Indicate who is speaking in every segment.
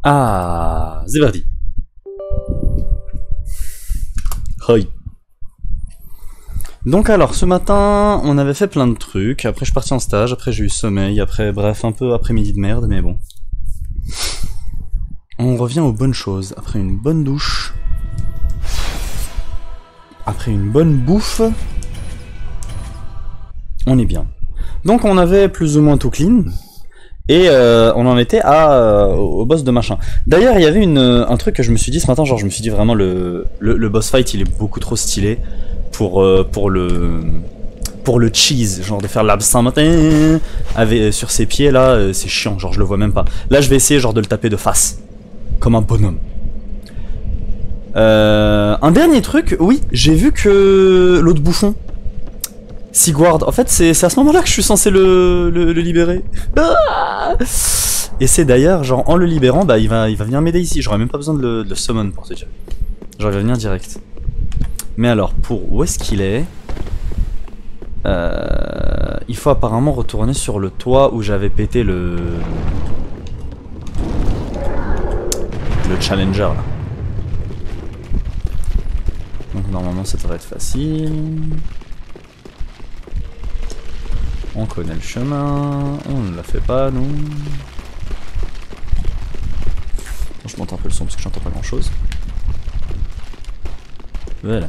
Speaker 1: Ah, c'est parti. Hoi. Donc alors, ce matin, on avait fait plein de trucs, après je suis parti en stage, après j'ai eu sommeil, après bref, un peu après-midi de merde, mais bon. On revient aux bonnes choses, après une bonne douche, après une bonne bouffe, on est bien. Donc on avait plus ou moins tout clean, et on en était au boss de machin. D'ailleurs, il y avait un truc que je me suis dit ce matin, genre je me suis dit vraiment le boss fight il est beaucoup trop stylé pour le cheese, genre de faire l'absent matin sur ses pieds là, c'est chiant, genre je le vois même pas. Là je vais essayer genre de le taper de face, comme un bonhomme. Un dernier truc, oui, j'ai vu que l'autre bouffon, Sigward, en fait c'est à ce moment-là que je suis censé le libérer. Et c'est d'ailleurs, genre en le libérant, bah il va venir m'aider ici, j'aurais même pas besoin de le summon pour te dire. Genre il va venir direct. Mais alors, pour où est-ce qu'il est, il faut apparemment retourner sur le toit où j'avais pété le challenger là. Donc normalement ça devrait être facile. On connaît le chemin, on ne la fait pas nous. Je monte un peu le son parce que j'entends pas grand chose. Voilà.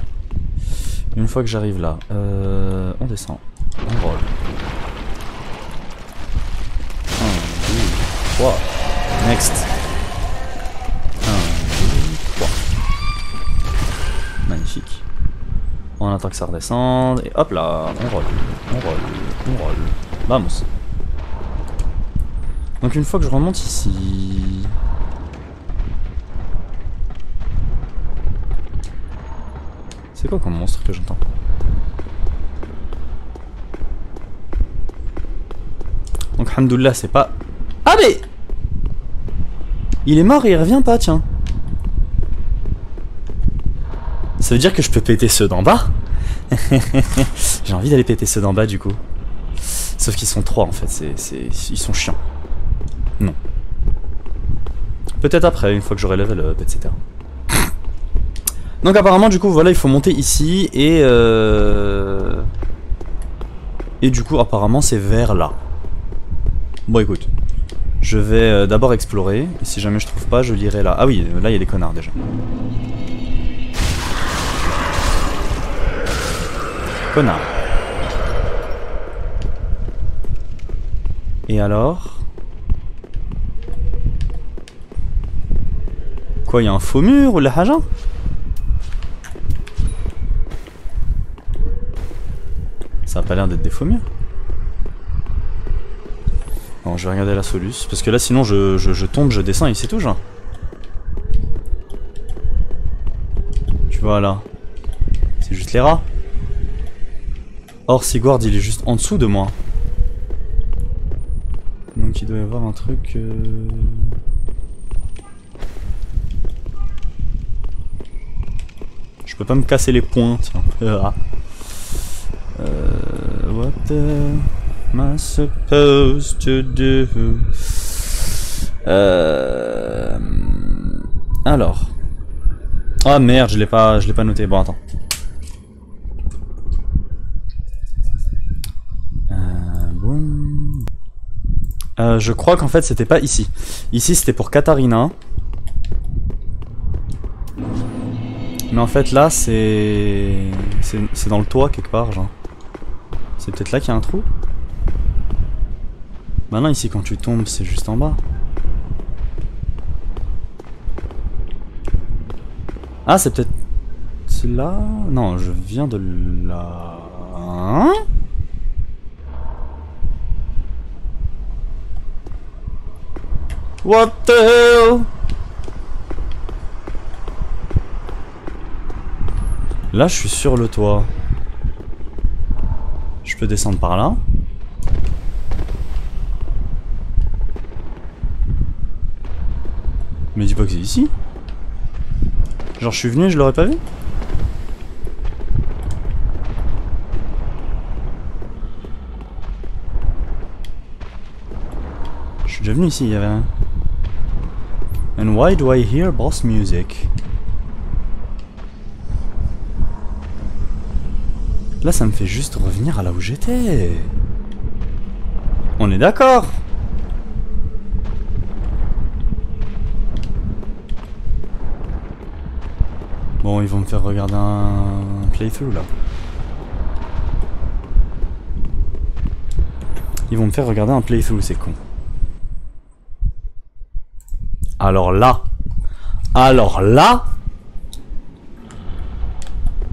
Speaker 1: Une fois que j'arrive là, on descend, on roll. 1, 2, 3, next. 1, 2, 3. Magnifique. On attend que ça redescende, et hop là, on roll, on roll, on roll. Vamos. Donc une fois que je remonte ici... C'est quoi comme monstre que j'entends? Donc alhamdoulilah c'est pas... Ah mais il est mort et il revient pas, tiens. Ça veut dire que je peux péter ceux d'en bas. J'ai envie d'aller péter ceux d'en bas du coup. Sauf qu'ils sont 3 en fait, ils sont chiants. Non. Peut-être après, une fois que j'aurai level up, etc. Donc apparemment du coup voilà il faut monter ici et du coup apparemment c'est vers là. Bon écoute, je vais d'abord explorer et si jamais je trouve pas je lirai là. Ah oui là il y a des connards déjà. Connard. Et alors? Quoi, il y a un faux mur ou la haja? Ça a pas l'air d'être des faux murs. Bon, je vais regarder la soluce. Parce que là, sinon, je tombe, je descends et c'est tout, genre. Tu vois, là. C'est juste les rats. Or, Sigward, il est juste en dessous de moi. Donc, il doit y avoir un truc... Je peux pas me casser les poings, tiens. What am I supposed to do? Alors. Ah merde, je l'ai pas noté. Bon, attends. Boum. Je crois qu'en fait c'était pas ici. Ici c'était pour Katarina. Mais en fait là c'est dans le toit quelque part genre. C'est peut-être là qu'il y a un trou. Maintenant ici quand tu tombes c'est juste en bas. Ah c'est peut-être... C'est là... Non je viens de là... Hein? What the hell? Là je suis sur le toit. Je peux descendre par là. Mais dis pas que c'est ici. Genre je suis venu et je l'aurais pas vu. Je suis déjà venu ici, il y avait rien. And why do I hear boss music? Là, ça me fait juste revenir à là où j'étais. On est d'accord? Bon, ils vont me faire regarder un playthrough là. Ils vont me faire regarder un playthrough, c'est con. Alors là. Alors là.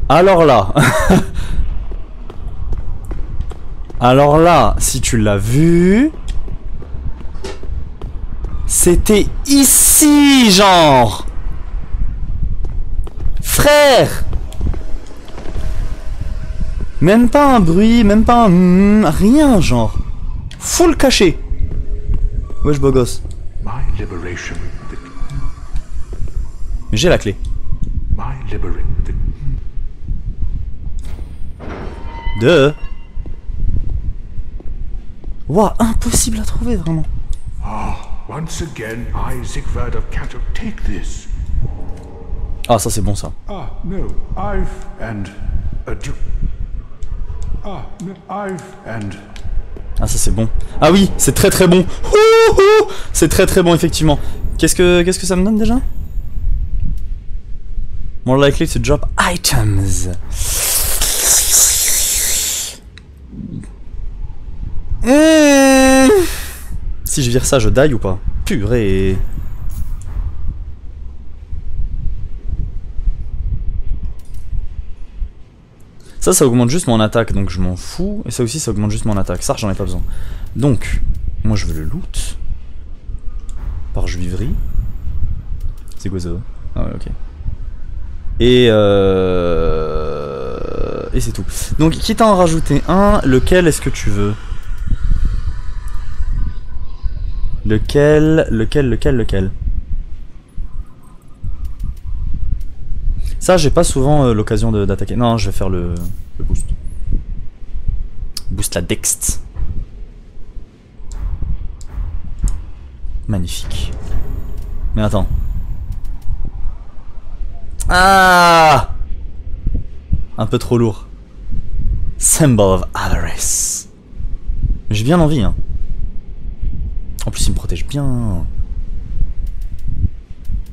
Speaker 1: Alors là. Alors là, si tu l'as vu... C'était ici, genre. Frère. Même pas un bruit, même pas un... rien, genre. Full caché. Wesh, beau gosse. J'ai la clé. Deux. Ouah, impossible à trouver, vraiment.
Speaker 2: Once again, I, Siegfried of Kato, take this.
Speaker 1: Ah, ça c'est bon, ça.
Speaker 2: Ah, no, I've and a du... Ah, no, I've and...
Speaker 1: Ah, ça c'est bon. Ah oui, c'est très très bon. C'est très très bon, effectivement. Qu'est-ce que ça me donne déjà? More likely to drop items. Si je vire ça, je die ou pas? Purée. Ça augmente juste mon attaque, donc je m'en fous. Et ça aussi, ça augmente juste mon attaque. Ça, j'en ai pas besoin. Donc, moi je veux le loot. Par juiverie. C'est quoi ça? Ah ouais, ok. Et c'est tout. Donc, quitte à en rajouter un, lequel est-ce que tu veux? Lequel? Ça, j'ai pas souvent l'occasion d'attaquer. Non, je vais faire le boost. Boost la dext. Magnifique. Mais attends. Ah! Un peu trop lourd. Symbol of Avarice. J'ai bien envie, hein. En plus, il me protège bien.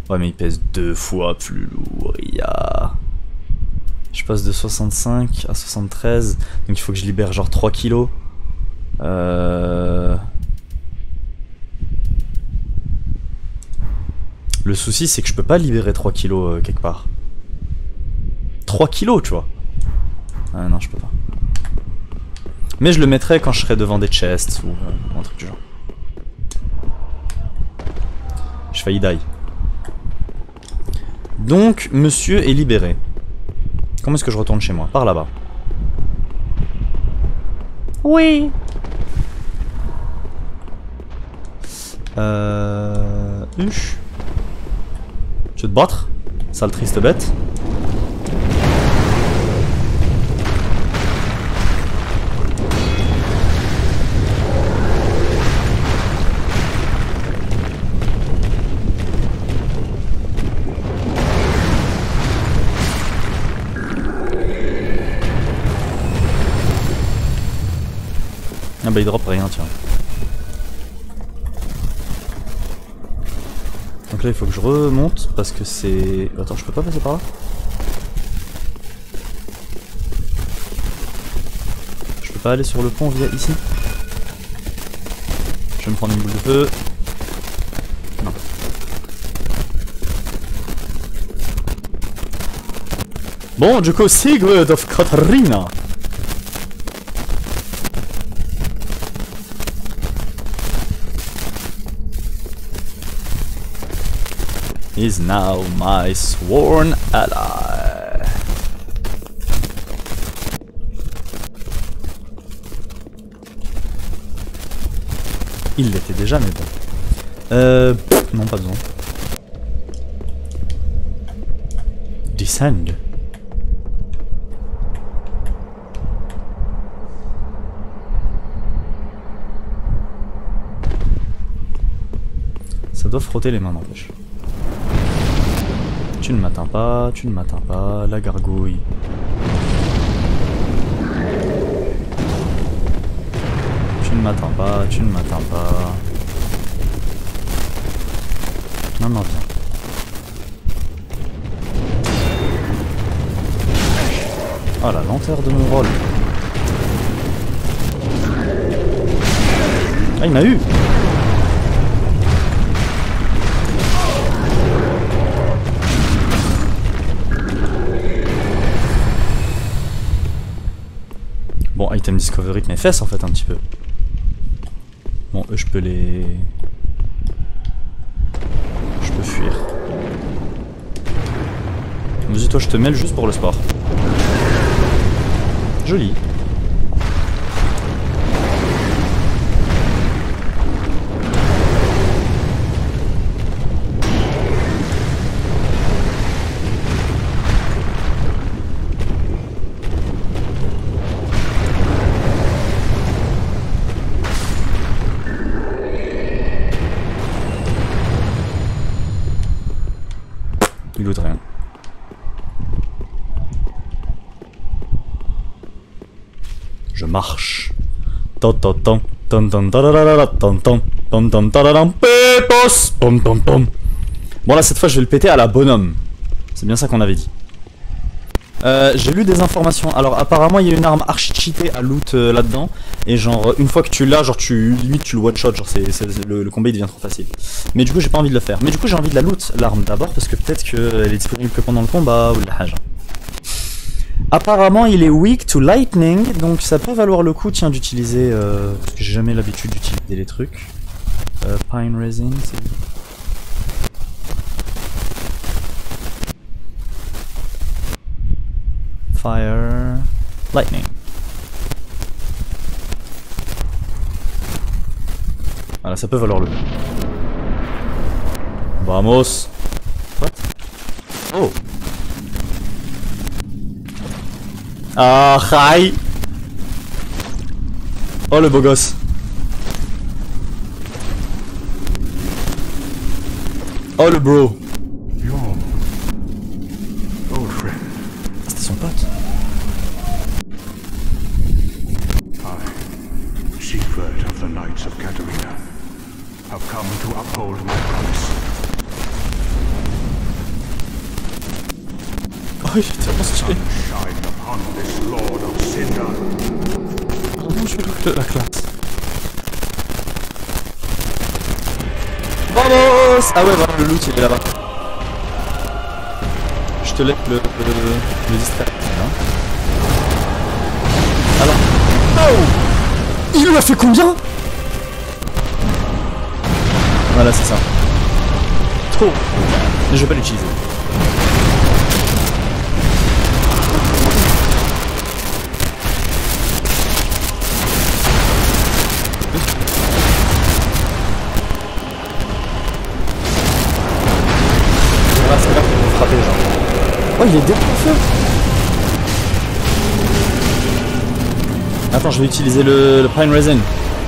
Speaker 1: Ouais, mais il pèse 2 fois plus lourd. Je passe de 65 à 73. Donc il faut que je libère genre 3 kilos. Le souci, c'est que je peux pas libérer 3 kilos quelque part. 3 kilos, tu vois. Ah non, je peux pas. Mais je le mettrai quand je serai devant des chests ou un truc du genre. Je failli die. Donc, monsieur est libéré. Comment est-ce que je retourne chez moi? Par là-bas. Oui. Huche. Tu veux te battre? Sale triste bête. Ah bah il drop rien, tiens. Donc là il faut que je remonte parce que c'est... Attends, je peux pas passer par là? Je peux pas aller sur le pont via ici? Je vais me prendre une boule de feu. Non. Bon, du coup, Sigurd of Katarina. Is now my sworn ally. Il l'était déjà, mais bon. Non, pas besoin. Descend. Ça doit frotter les mains, n'empêche. Tu ne m'atteins pas, tu ne m'atteins pas, la gargouille. Tu ne m'atteins pas, tu ne m'atteins pas. Non, non, viens. Oh la lenteur de mon rôle. Ah, il m'a eu. Bon, item discovery de mes fesses en fait un petit peu. Bon, eux je peux les... Je peux fuir. Vas-y toi je te mêle juste pour le sport. Joli. Il loot rien. Je marche. Bon là cette fois je vais le péter à la bonhomme. C'est bien ça qu'on avait dit. J'ai lu des informations. Alors apparemment il y a une arme archi cheatée à loot là-dedans. Et genre une fois que tu l'as, genre limite tu le one shot. Genre le combat il devient trop facile. Mais du coup j'ai pas envie de le faire. Mais du coup j'ai envie de la loot l'arme d'abord parce que peut-être qu'elle est disponible que pendant le combat ou la haja. Apparemment il est weak to lightning, donc ça peut valoir le coup tiens d'utiliser parce que j'ai jamais l'habitude d'utiliser les trucs. Pine resin, c'est... Fire... Lightning. Voilà, ça peut valoir le coup. Vamos. What? Oh. Ah, hi. Oh le beau gosse. Oh le bro.
Speaker 2: Your old friend.
Speaker 1: C'était son pote.
Speaker 2: I, Siegfried of the Knights of Catarina, have come to uphold my promise.
Speaker 1: Oh il est tellement stylé.
Speaker 2: Shine upon this Lord of Cinder.
Speaker 1: Vraiment je look la classe. Vamos. Ah ouais voilà le loot il est là-bas. Je te laisse le distraire. Hein. Alors. Oh. Il lui a fait combien? Voilà c'est ça. Trop. Mais je vais pas l'utiliser. Oh il est déjà en feu. Attends je vais utiliser le pine resin.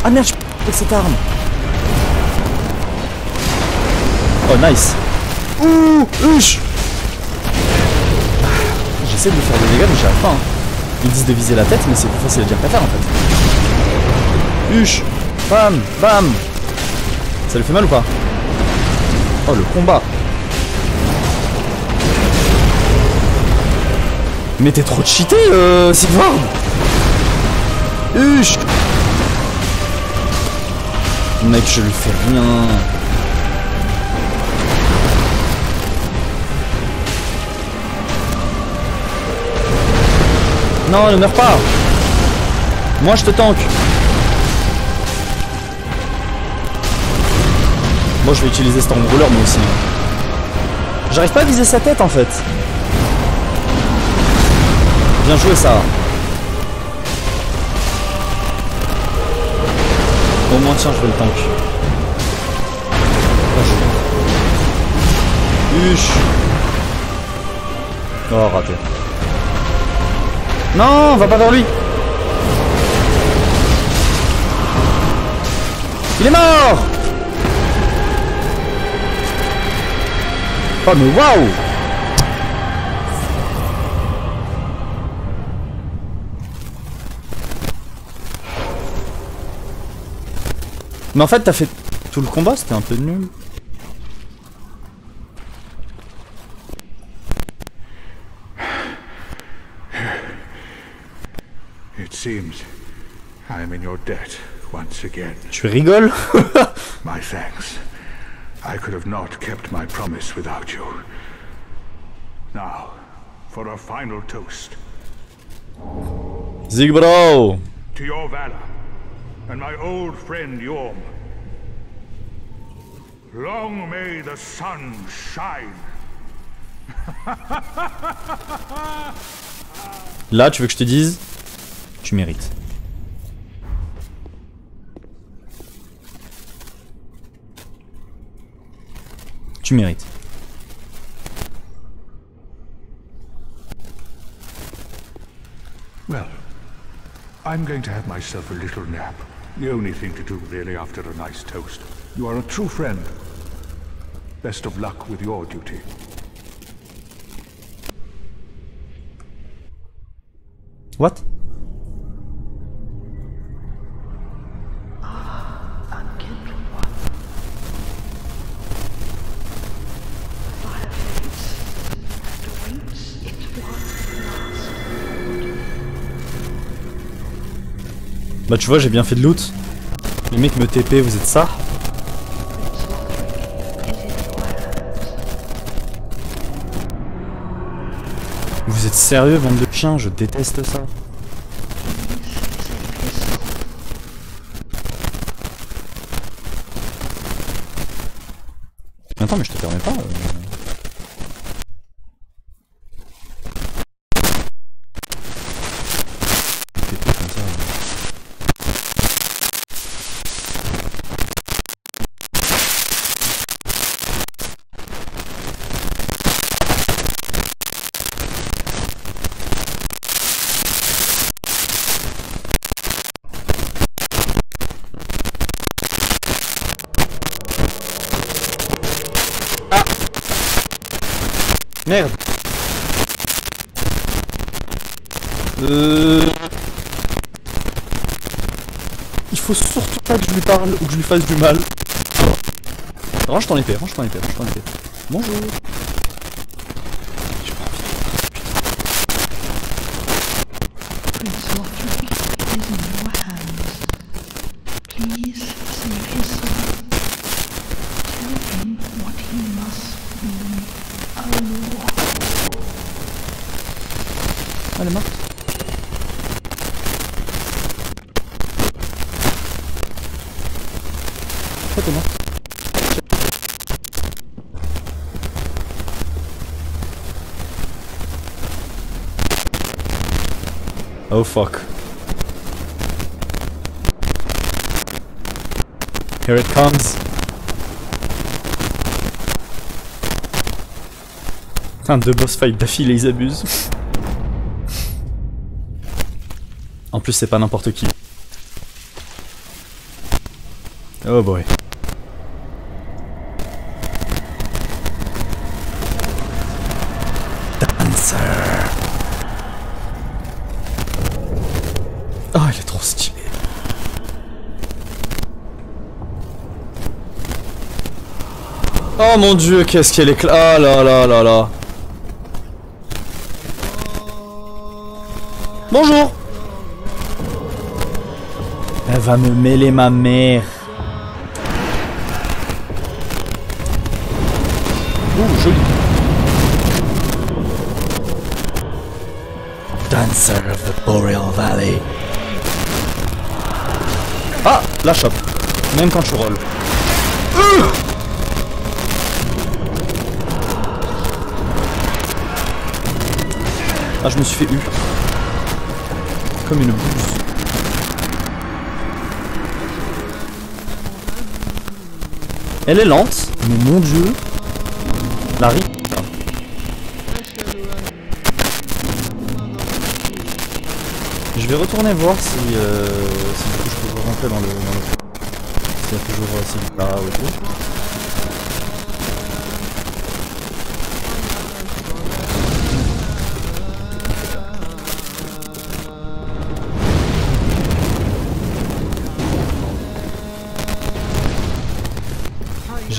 Speaker 1: Ah merde je peux avec cette arme. Oh nice. Ouh huche. J'essaie de lui faire des dégâts mais j'y arrive pas hein. Ils disent de viser la tête mais c'est plus facile à dire qu'à faire en fait. Huche. Bam bam. Ça lui fait mal ou pas? Oh le combat. Mais t'es trop cheaté, Sigvard. Huch. Mec, je lui fais rien. Non, ne meurs pas. Moi, je te tank. Bon, je vais utiliser Stormruler moi aussi. J'arrive pas à viser sa tête en fait. Bien joué ça. Au moins tiens je vais le tank. Huche. Oh raté. Non, va pas vers lui. Il est mort. Oh mais waouh. Mais en fait, t'as fait tout le combat, c'était un peu nul.
Speaker 2: It seems I am in your debt once again.
Speaker 1: Tu rigoles?
Speaker 2: My thanks. I could have not kept my promise without you. Now, for a final toast.
Speaker 1: Zig bro!
Speaker 2: To your valor, and my old friend Yorm. Long may the sun shine.
Speaker 1: Là, tu veux que je te dise? Tu mérites. Tu mérites.
Speaker 2: Well, I'm going to have myself a little nap. The only thing to do, really, after a nice toast. You are a true friend. Best of luck with your duty.
Speaker 1: What? Bah tu vois, j'ai bien fait de loot. Les mecs me TP, vous êtes ça? Vous êtes sérieux, bande de chiens? Je déteste ça. Attends, mais je te permets pas. Merde. Il faut surtout pas que je lui parle ou que je lui fasse du mal. Range ton épée, range ton épée, range ton épée. Bonjour. J'ai pas envie.
Speaker 3: Prince Lothric is in your hands. Please save his soul. Tell him what he must be. Oh.
Speaker 1: Elle est morte. Pourquoi t'es morte? Oh fuck. Here it comes. Putain, deux boss fight d'affilée, ils abusent. En plus, c'est pas n'importe qui. Oh boy. Dancer. Oh, il est trop stylé. Oh mon dieu, qu'est-ce qu'elle est ah là là là là. Bonjour. Elle va me mêler ma mère. Oh, joli. Dancer of the Boreal Valley. Ah, la chope. Même quand tu rolls. Ah, je me suis fait comme une bouse. Elle est lente, mais mon dieu. La rip. Je vais retourner voir si du coup je peux rentrer dans le... S'il y a toujours Sylvia ou tout.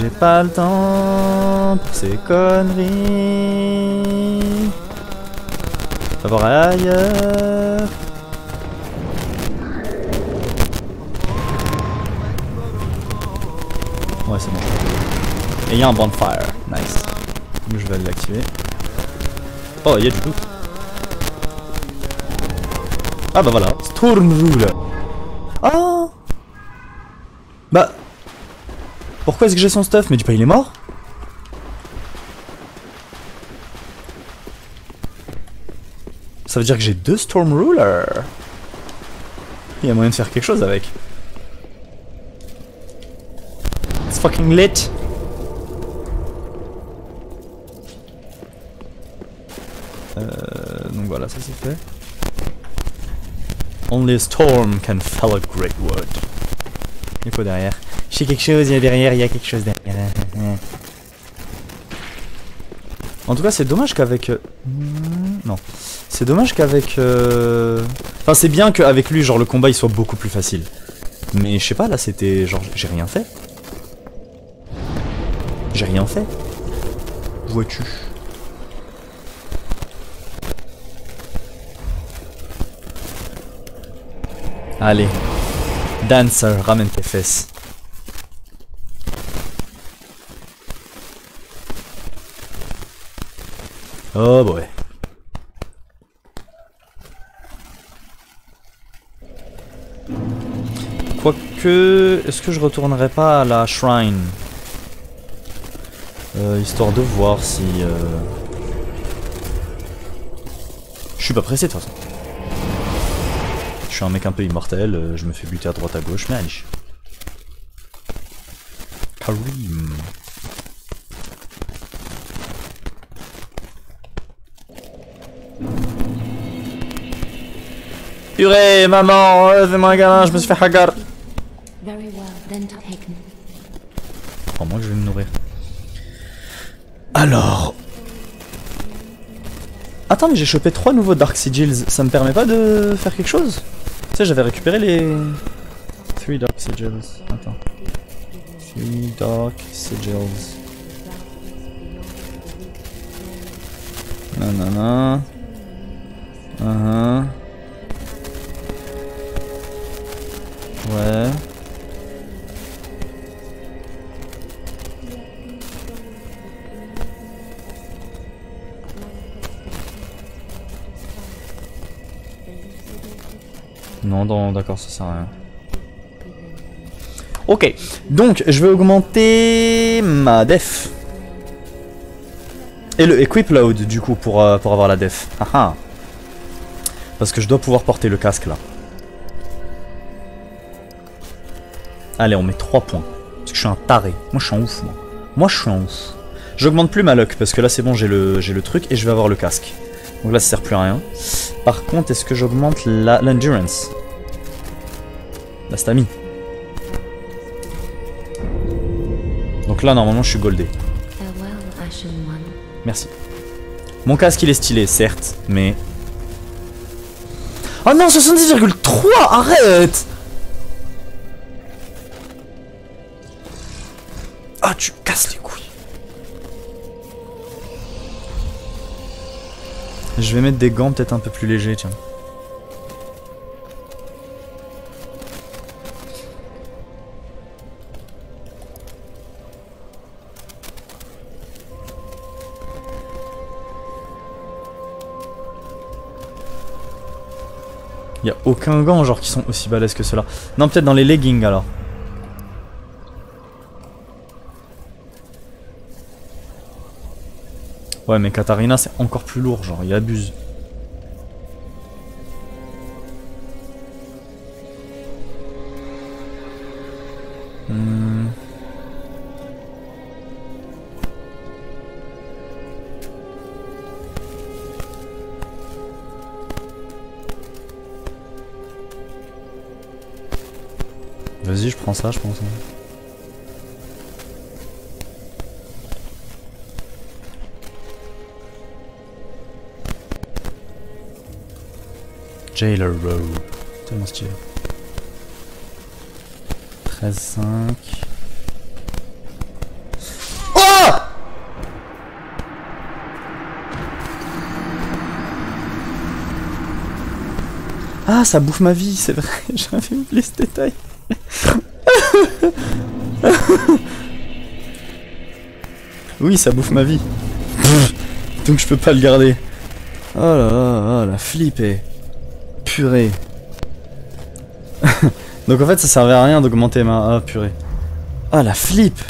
Speaker 1: j'ai pas le temps pour ces conneries. Va voir ailleurs. Ouais, c'est bon. Et il y a un bonfire. Nice. Donc je vais aller l'activer. Oh, il y a du loot. Ah bah voilà. Storm Ruler. Ah. Bah. Pourquoi est-ce que j'ai son stuff? Mais dis pas il est mort? Ça veut dire que j'ai 2 Storm Ruler. Il y a moyen de faire quelque chose avec. It's fucking lit. Donc voilà, ça c'est fait. Only a storm can fell a great wood. Il faut derrière. Je sais quelque chose, il y a derrière, il y a quelque chose derrière. En tout cas, c'est dommage qu'avec... Non. C'est dommage qu'avec... Enfin, c'est bien qu'avec lui, genre, le combat, il soit beaucoup plus facile. Mais je sais pas, là, c'était... Genre, j'ai rien fait. J'ai rien fait. Vois-tu? Allez. Dancer, ramène tes fesses. Oh boy. Quoique... Est-ce que je retournerai pas à la shrine? Histoire de voir si... Je suis pas pressé de toute façon. Je suis un mec un peu immortel, je me fais buter à droite à gauche, mais allez. Karim. Purée, maman, fais-moi un gamin, je me suis fait hagar. Oh, moi je vais me nourrir. Alors... Attends, mais j'ai chopé 3 nouveaux Dark Sigils, ça me permet pas de faire quelque chose? Tu sais, j'avais récupéré les... 3 Dark Sigils. Attends. 3 Dark Sigils. Nanana. Ouais. Non, d'accord, ça sert à rien. Ok, donc je vais augmenter ma def. Et le equip load du coup pour avoir la def. Haha. Parce que je dois pouvoir porter le casque là. Allez, on met 3 points. Parce que je suis un taré. Moi je suis un ouf, moi. Moi je suis un ouf. J'augmente plus ma luck parce que là c'est bon, j'ai le truc et je vais avoir le casque. Donc là ça sert plus à rien. Par contre, est-ce que j'augmente l'endurance? La stamina. Donc là normalement je suis goldé. Merci. Mon casque il est stylé certes, mais... Oh non, 70,3. Arrête. Ah, tu casses les couilles. Je vais mettre des gants peut-être un peu plus légers, tiens. Y a aucun gant genre qui sont aussi balèzes que ceux-là. Non, peut-être dans les leggings alors. Ouais, mais Katarina c'est encore plus lourd, genre il abuse. Vas-y, je prends ça, je pense. Jailer Row. Tellement stylé. 13,5. Ah, ça bouffe ma vie, c'est vrai. J'avais oublié ce détail. Oui, ça bouffe ma vie. Donc je peux pas le garder. Oh là là, la flipper. Purée. Donc en fait ça servait à rien d'augmenter ma... Ah purée. Ah la flip.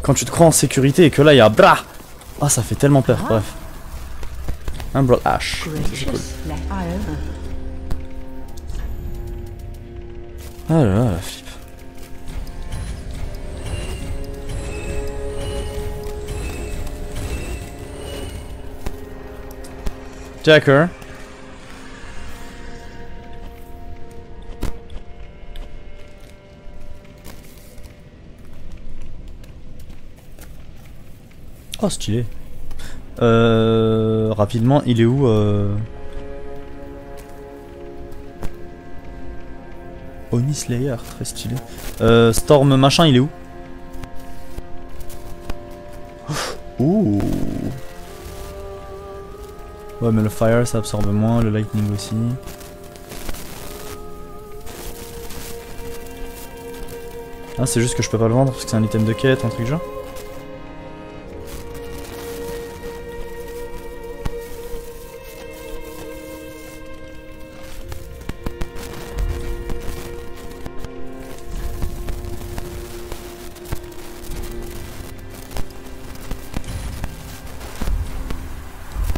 Speaker 1: Quand tu te crois en sécurité et que là il y a... Blah. Ah ça fait tellement peur, bref. Un Blood Ash. C'est cool. Ah là là, la flip. Jacker. Oh stylé. Rapidement, il est où Oni Slayer, très stylé. Storm machin, il est où? Ouh. Ouais mais le fire ça absorbe moins, le lightning aussi. Ah c'est juste que je peux pas le vendre parce que c'est un item de quête, un truc genre.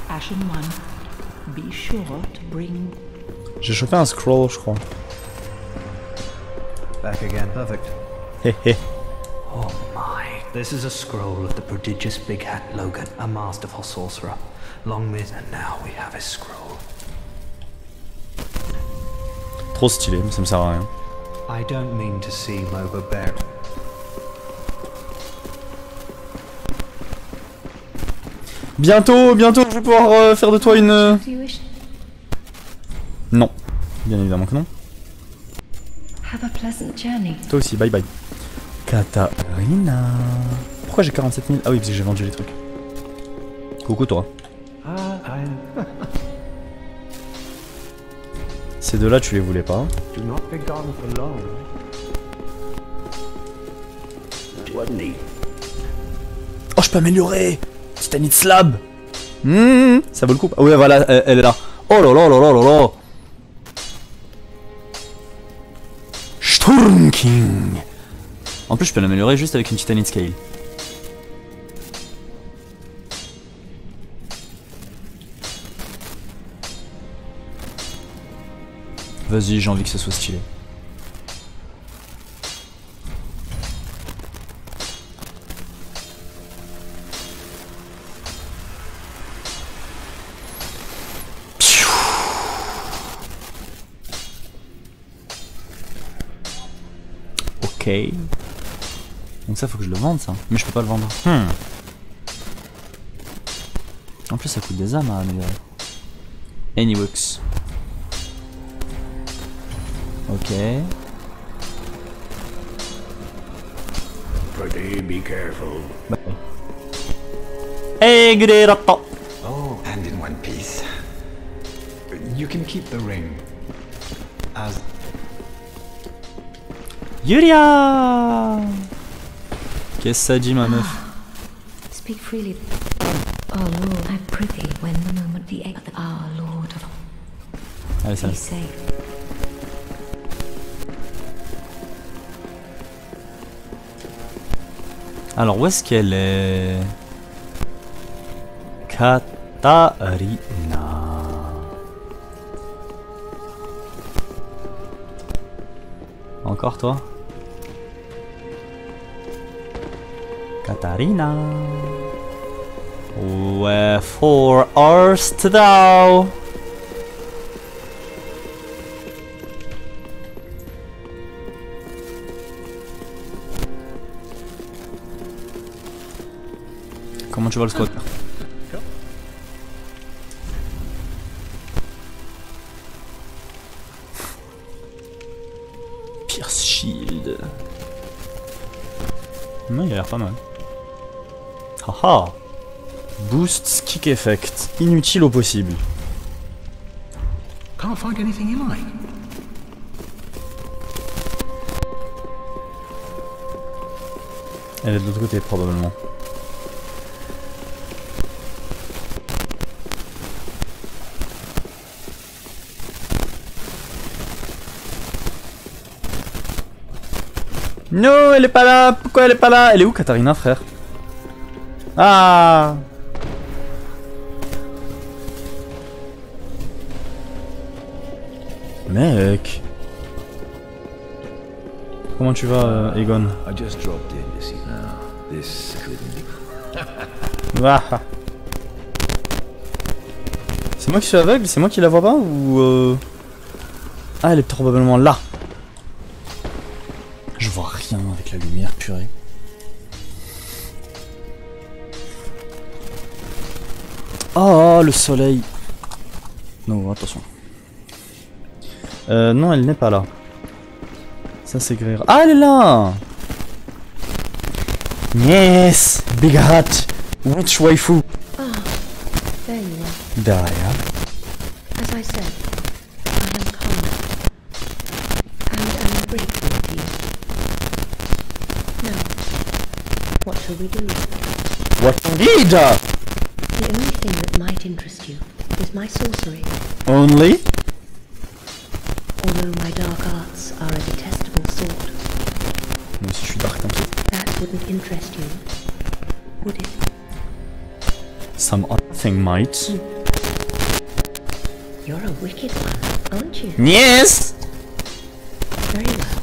Speaker 3: Ashen One, be sure to bring...
Speaker 1: J'ai chopé un scroll je crois.
Speaker 4: Back again, perfect.
Speaker 1: Hé hé.
Speaker 4: Oh my. This is a scroll of the prodigious Big Hat Logan, a masterful sorcerer. Long mid, and now we have his scroll.
Speaker 1: Trop stylé, mais ça me sert à rien.
Speaker 4: I don't mean to seem overbearing.
Speaker 1: Bientôt, bientôt, je vais pouvoir faire de toi une... Non. Bien évidemment que non.
Speaker 3: Have a pleasant journey.
Speaker 1: Toi aussi, bye bye. Katarina. Pourquoi j'ai 47 000? Ah oui, parce que j'ai vendu les trucs. Coucou toi. Ces deux-là, tu les voulais pas.
Speaker 4: Do not be gone for long.
Speaker 1: Oh, je peux améliorer. Titanite Slab. Ça vaut le coup. Ah ouais, voilà, elle est là. Oh là là là là là là. Storm King. En plus, je peux l'améliorer juste avec une Titanite Scale. Vas-y, j'ai envie que ça soit stylé. Ok. Donc ça faut que je le vende ça. Mais je peux pas le vendre. En plus ça coûte des âmes à améliorer. Anyworks. Ok.
Speaker 2: Pretty, be careful.
Speaker 1: Bah. Hey, good raptor.
Speaker 5: Oh, and in one piece. You can keep the ring. As
Speaker 1: Yuria. Qu'est-ce que ça dit ma meuf?
Speaker 3: Speak freely. Our Lord, I prithee, when the moment the egg of our Lord of
Speaker 1: Allez, ça.
Speaker 3: be safe.
Speaker 1: Alors où est-ce qu'elle est? Katarina. Encore toi? Katarina. Wherefore art thou? Comment tu vois le squat? Pierce Shield. Non, il a l'air pas mal. Haha. Boost kick effect. Inutile au possible.
Speaker 2: Can't find anything you like.
Speaker 1: Elle est de l'autre côté, probablement. Non, elle est pas là. Pourquoi elle est pas là? Elle est où, Katharina, frère? Ah. Mec. Comment tu vas, Egon?
Speaker 6: I just dropped in to see now. This couldn't.
Speaker 1: Ah. C'est moi qui suis aveugle? C'est moi qui la vois pas ou Ah, elle est probablement là. Je vois rien avec la lumière, purée. Oh, le soleil. Non, attention. Non, elle n'est pas là. Ça, c'est grave. Ah, elle est là! Yes! Big hat! Witch waifu!
Speaker 3: Ah, there you are.
Speaker 1: Derrière.
Speaker 3: As I said, I am calm. And am grateful to you. Now, what shall we do?
Speaker 1: What indeed?
Speaker 3: The only thing that might interest you is my sorcery.
Speaker 1: Only?
Speaker 3: Although my dark arts are a detestable sort,
Speaker 1: Moi aussi, je suis dark, t'inquiète.
Speaker 3: that wouldn't interest you, would it?
Speaker 1: Some other thing might.
Speaker 3: You're a wicked one, aren't you?
Speaker 1: Yes!
Speaker 3: Very well.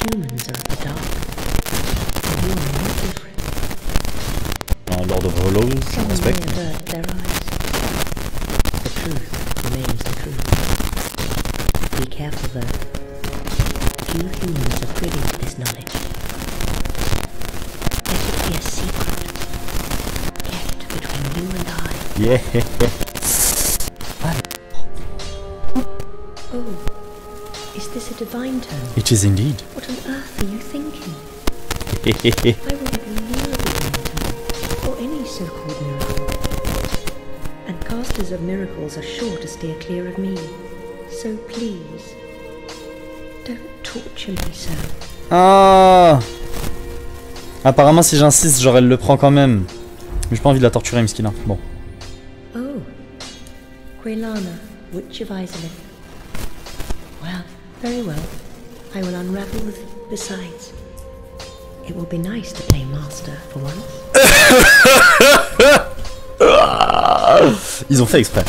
Speaker 3: Humans are of the dark, and you are no different.
Speaker 1: Lord of Hollows,
Speaker 3: Some may
Speaker 1: respect.
Speaker 3: avert their eyes. The truth remains the truth. Be careful though. Few humans are privy to this knowledge. Let it be a secret, kept between you and I.
Speaker 1: Yeah.
Speaker 3: Oh, is this a divine term?
Speaker 1: It is indeed.
Speaker 3: What on earth are you thinking? I wouldn't be near a divine term, or any so-called miracle. And casters of miracles are sure to steer clear of me. So please, don't torture me so.
Speaker 1: Ah! Apparemment, si j'insiste, genre elle le prend quand même. Mais j'ai pas envie de la torturer, Miskina. Bon.
Speaker 3: Oh, Quelana, Witch of Izalith. Well, very well. I will unravel the besides. It will be nice to play master for once.
Speaker 1: Ils ont fait exprès.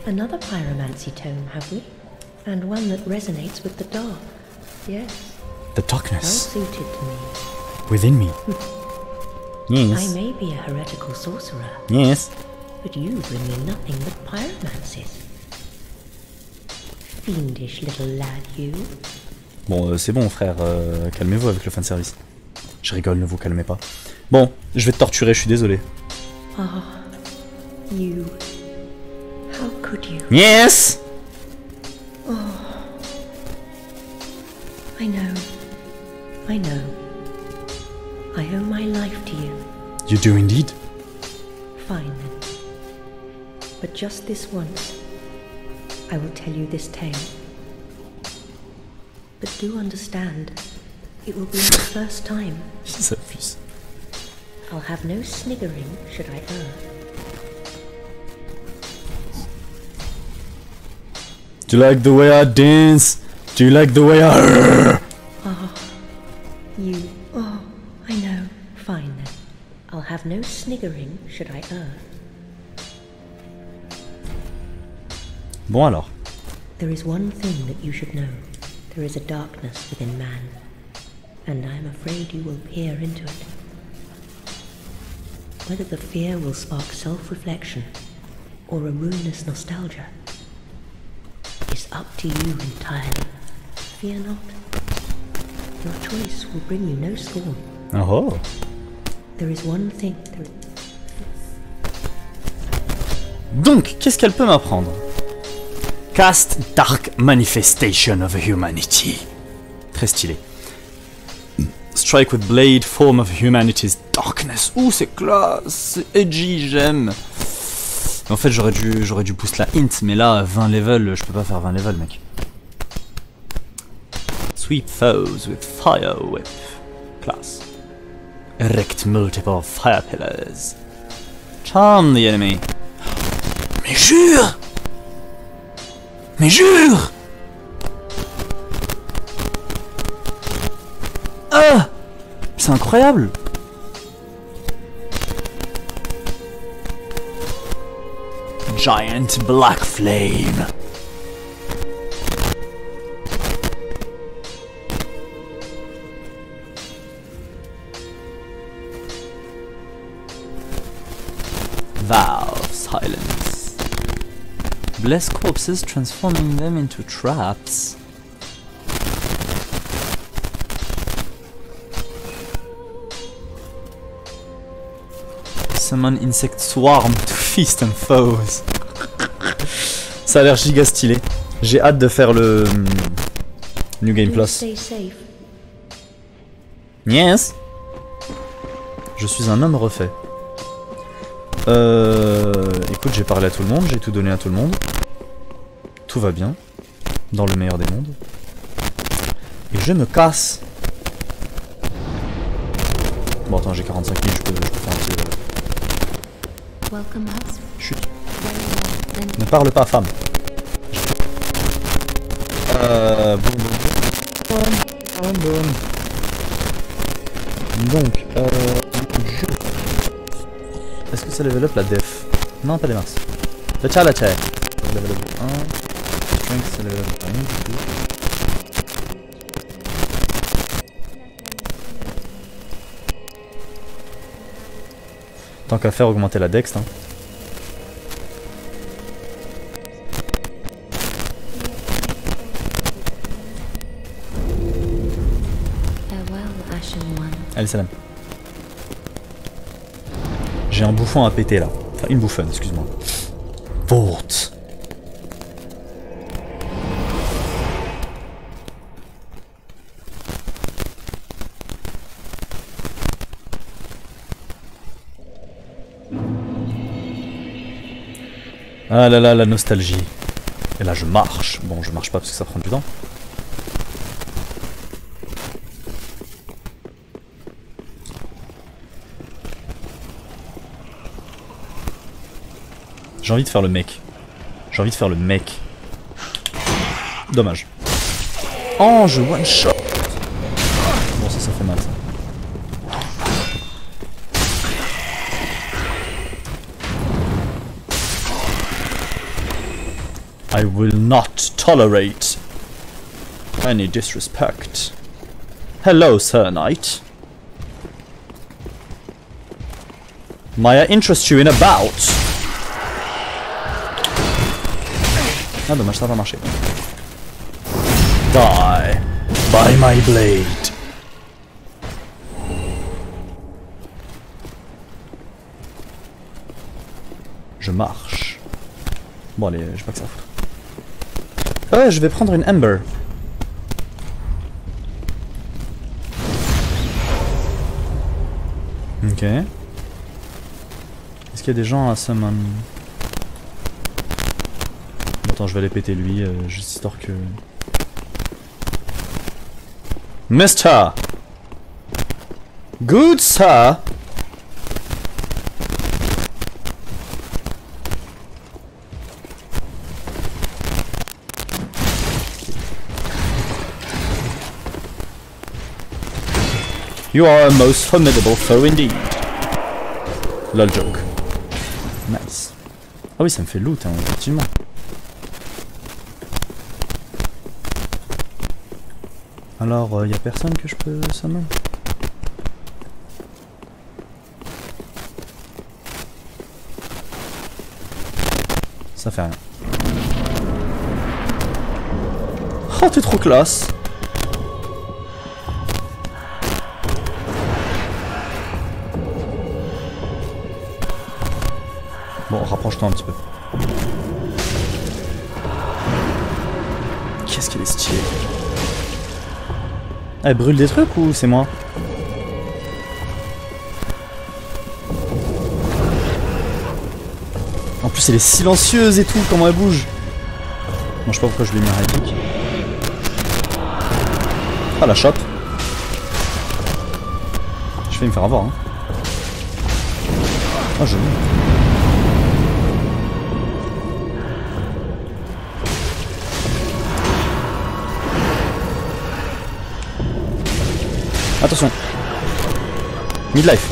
Speaker 3: Another pyromancy tome, have we? And one that resonates with the dark. Yes,
Speaker 1: The
Speaker 3: well
Speaker 1: darkness
Speaker 3: suited to me.
Speaker 1: within me.
Speaker 3: I
Speaker 1: Yes.
Speaker 3: may be a heretical sorcerer,
Speaker 1: Yes.
Speaker 3: but you bring me nothing but pyromancies. Fiendish little lad, you.
Speaker 1: Bon, c'est bon, frère. Calmez-vous avec le fanservice. Je rigole, ne vous calmez pas. Bon, je vais te torturer, je suis désolé.
Speaker 3: Ah, you. How could you?
Speaker 1: Yes!
Speaker 3: I know. I know. I owe my life to you.
Speaker 1: You do indeed.
Speaker 3: Fine then. But just this once, I will tell you this tale. But do understand, it will be my first time.
Speaker 1: Il s'abuse.
Speaker 3: I'll have no sniggering should I err.
Speaker 1: Do you like the way I dance? Do you like the way I...
Speaker 3: You. Oh, I know. Fine then. I'll have no sniggering should I err.
Speaker 1: Bon alors.
Speaker 3: There is one thing that you should know. There is a darkness within man, and I am afraid you will peer into it. Whether the fear will spark self-reflection or a ruinous nostalgia is up to you entirely. Fear not. Your choice will bring you no scorn.
Speaker 1: Oh.
Speaker 3: There is one thing.
Speaker 1: Donc, qu'est-ce qu'elle peut m'apprendre? Cast Dark Manifestation of Humanity. Très stylé. Strike with blade, form of humanity's darkness. Ouh, c'est classe, c'est edgy, j'aime. En fait, j'aurais dû pousser la int, mais là, 20 levels, je peux pas faire 20 levels, mec. Sweep foes with fire whip. Class. Erect multiple fire pillars. Charm the enemy. Mais jure! Mais jure! Ah! C'est incroyable! Giant black flame. Valve silence. Bless corpses, transforming them into traps. Summon insect swarm to feast on foes. Ça a l'air giga stylé. J'ai hâte de faire le New Game Plus. Yes. Je suis un homme refait. Écoute, j'ai parlé à tout le monde, j'ai tout donné à tout le monde. Tout va bien. Dans le meilleur des mondes. Et je me casse. Bon, attends, j'ai 45 000, je peux faire un petit... Chut. Ne parle pas, femme. Boum. Donc, est-ce que ça level up la def? Non, pas des masses. Le challenge. Level up 1. Strength, ça level up 1 du coup. Tant qu'à faire, augmenter la dex, hein. Allez, salam. J'ai un bouffon à péter là. Enfin, une bouffonne, excuse-moi. Vault. Ah là là, la nostalgie. Et là, je marche. Bon, je marche pas parce que ça prend du temps. J'ai envie de faire le mec. J'ai envie de faire le mec. Dommage. Oh, je one shot. Bon, ça fait mal ça. I will not tolerate any disrespect. Hello, Sir Knight. May I interest you in a bout? Ah dommage, ça va marcher. Die by my blade. Je marche. Bon allez, j'ai pas que ça à foutre. Ouais, je vais prendre une Ember. Ok. Est-ce qu'il y a des gens à summon? Attends, je vais aller péter lui, juste histoire que... Mister! Good sir! You are a most formidable foe indeed. Lol joke. Nice. Ah oui, ça me fait loot, hein, effectivement. Alors, y a personne que je peux summon? Ça fait rien. Oh, t'es trop classe! Bon, rapproche-toi un petit peu. Qu'est-ce qu'elle est stylée. Elle brûle des trucs ou c'est moi? En plus elle est silencieuse et tout, comment elle bouge. Bon, je sais pas pourquoi je lui ai mis un réplique. Ah la chope. Je vais me faire avoir hein. Oh joli. Attention. Midlife.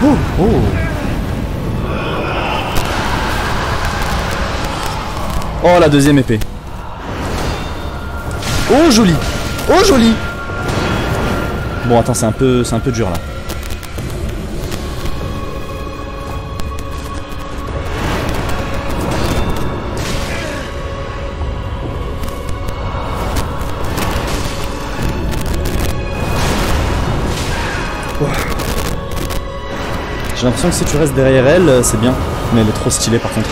Speaker 1: Oh, oh. Oh la deuxième épée. Oh joli. Oh joli. Bon attends c'est un peu dur là. J'ai l'impression que si tu restes derrière elle, c'est bien. Mais elle est trop stylée par contre.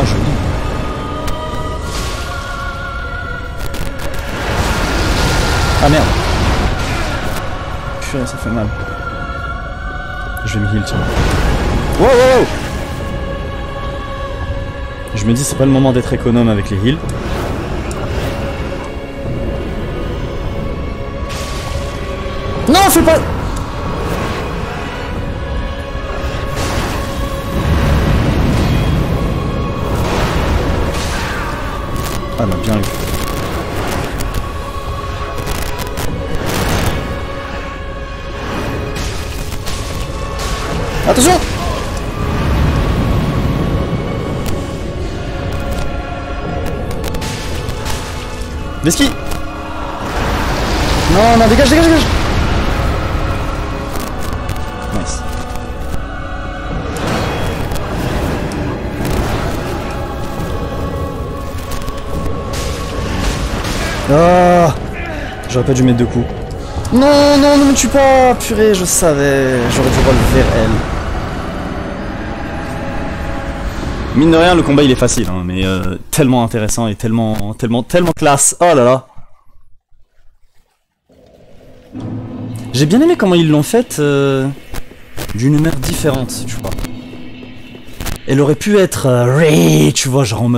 Speaker 1: Oh joli. Ah merde. Purée, ça fait mal. Je vais me heal, tiens. Wow, wow, wow. Je me dis, c'est pas le moment d'être économe avec les heals. Non, fais pas... Ah, elle m'a bien eu. Attention! Des skis! Non, non, dégage, dégage, dégage! Nice. Ah! J'aurais pas dû mettre deux coups. Non, non, ne me tue pas! Purée, je savais. J'aurais dû relever elle. Mine de rien, le combat il est facile, hein, mais tellement intéressant et tellement classe. Oh là là. J'ai bien aimé comment ils l'ont faite d'une humeur différente, tu vois. Elle aurait pu être Ray, tu vois, genre en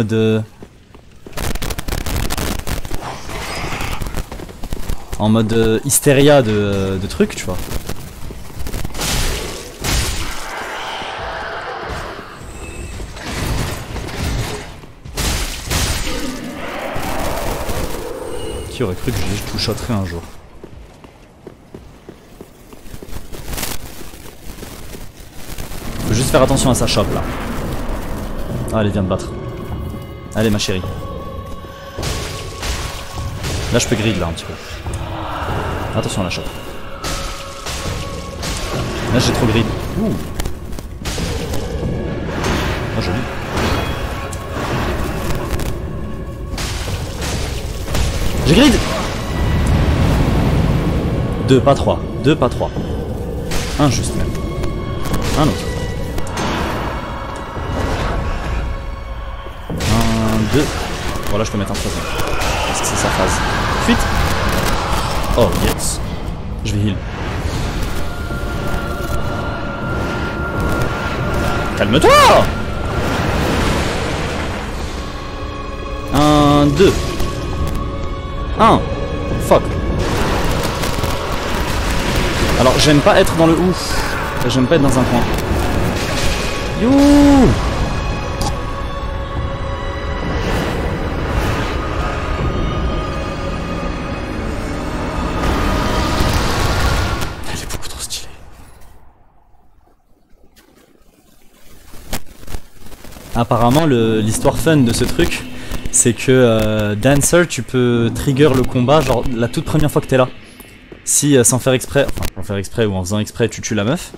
Speaker 1: mode hystéria de trucs, tu vois. Qui aurait cru que je two-shotterais un jour? Faut juste faire attention à sa chope là. Ah, allez, viens te battre. Allez ma chérie. Là je peux grid là un petit peu. Attention à la chope. Là j'ai trop grid. Ouh. Oh joli. J'ai grid. 2, pas 3. 2, pas 3. Un juste même. Un autre. 1, 2. Voilà, je peux mettre un troisième. Parce que c'est sa phase. Fuite. Oh yes. Je vais heal. Calme-toi. 1, 2. 1. Fuck. Alors j'aime pas être dans le ouf. J'aime pas être dans un coin. You. Elle est beaucoup trop stylée. Apparemment l'histoire fun de ce truc, c'est que Dancer, tu peux trigger le combat genre la toute première fois que t'es là. Si sans faire exprès, enfin sans faire exprès ou en faisant exprès tu tues la meuf.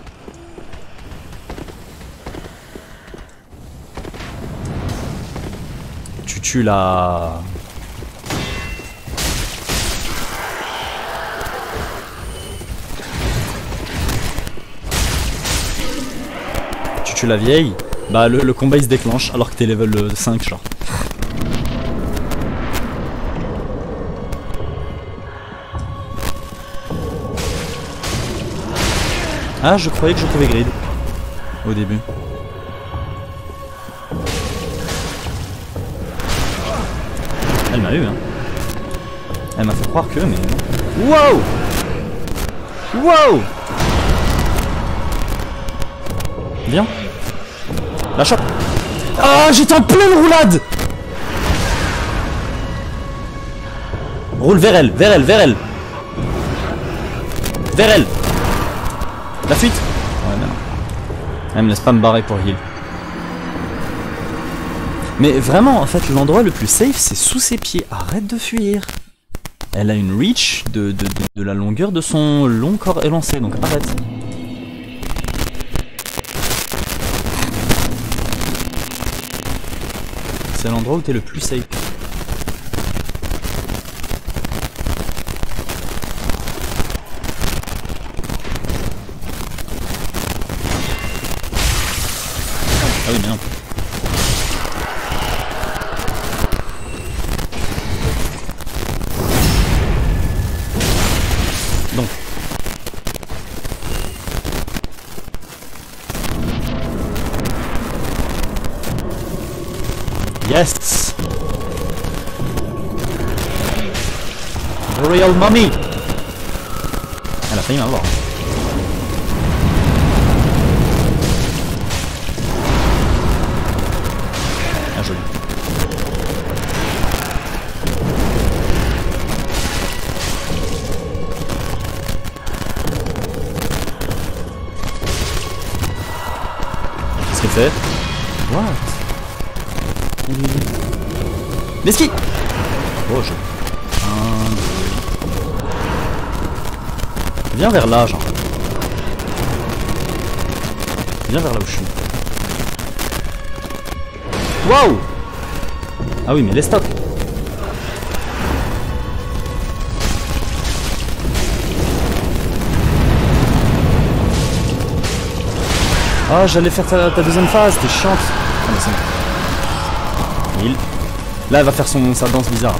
Speaker 1: Tu tues la... Tu tues la vieille, bah le combat il se déclenche alors que t'es level 5 genre. Ah, je croyais que je pouvais grid au début. a eu, hein. Elle m'a fait croire que, mais non. Wow! Wow! Viens. La chope. Ah, j'étais en pleine roulade! Roule vers elle, vers elle, vers elle. Vers elle. La fuite. Ouais, non. Elle me laisse pas me barrer pour heal. Mais vraiment, en fait, l'endroit le plus safe, c'est sous ses pieds. Arrête de fuir. Elle a une reach de la longueur de son long corps élancé, donc arrête. C'est l'endroit où t'es le plus safe. Ah oui, bien. Donc. Yes! The real mummy! Elle a failli m'avoir. Ah, joli. Qu'est-ce qu'elle fait? What? L'esquive! Oh, je... Viens vers là, genre. Viens vers là où je suis. Waouh! Ah oui, mais les stocks. Ah, j'allais faire ta deuxième phase, t'es chiante. Ah, mais c'est bon. Il. Là, elle va faire sa danse bizarre.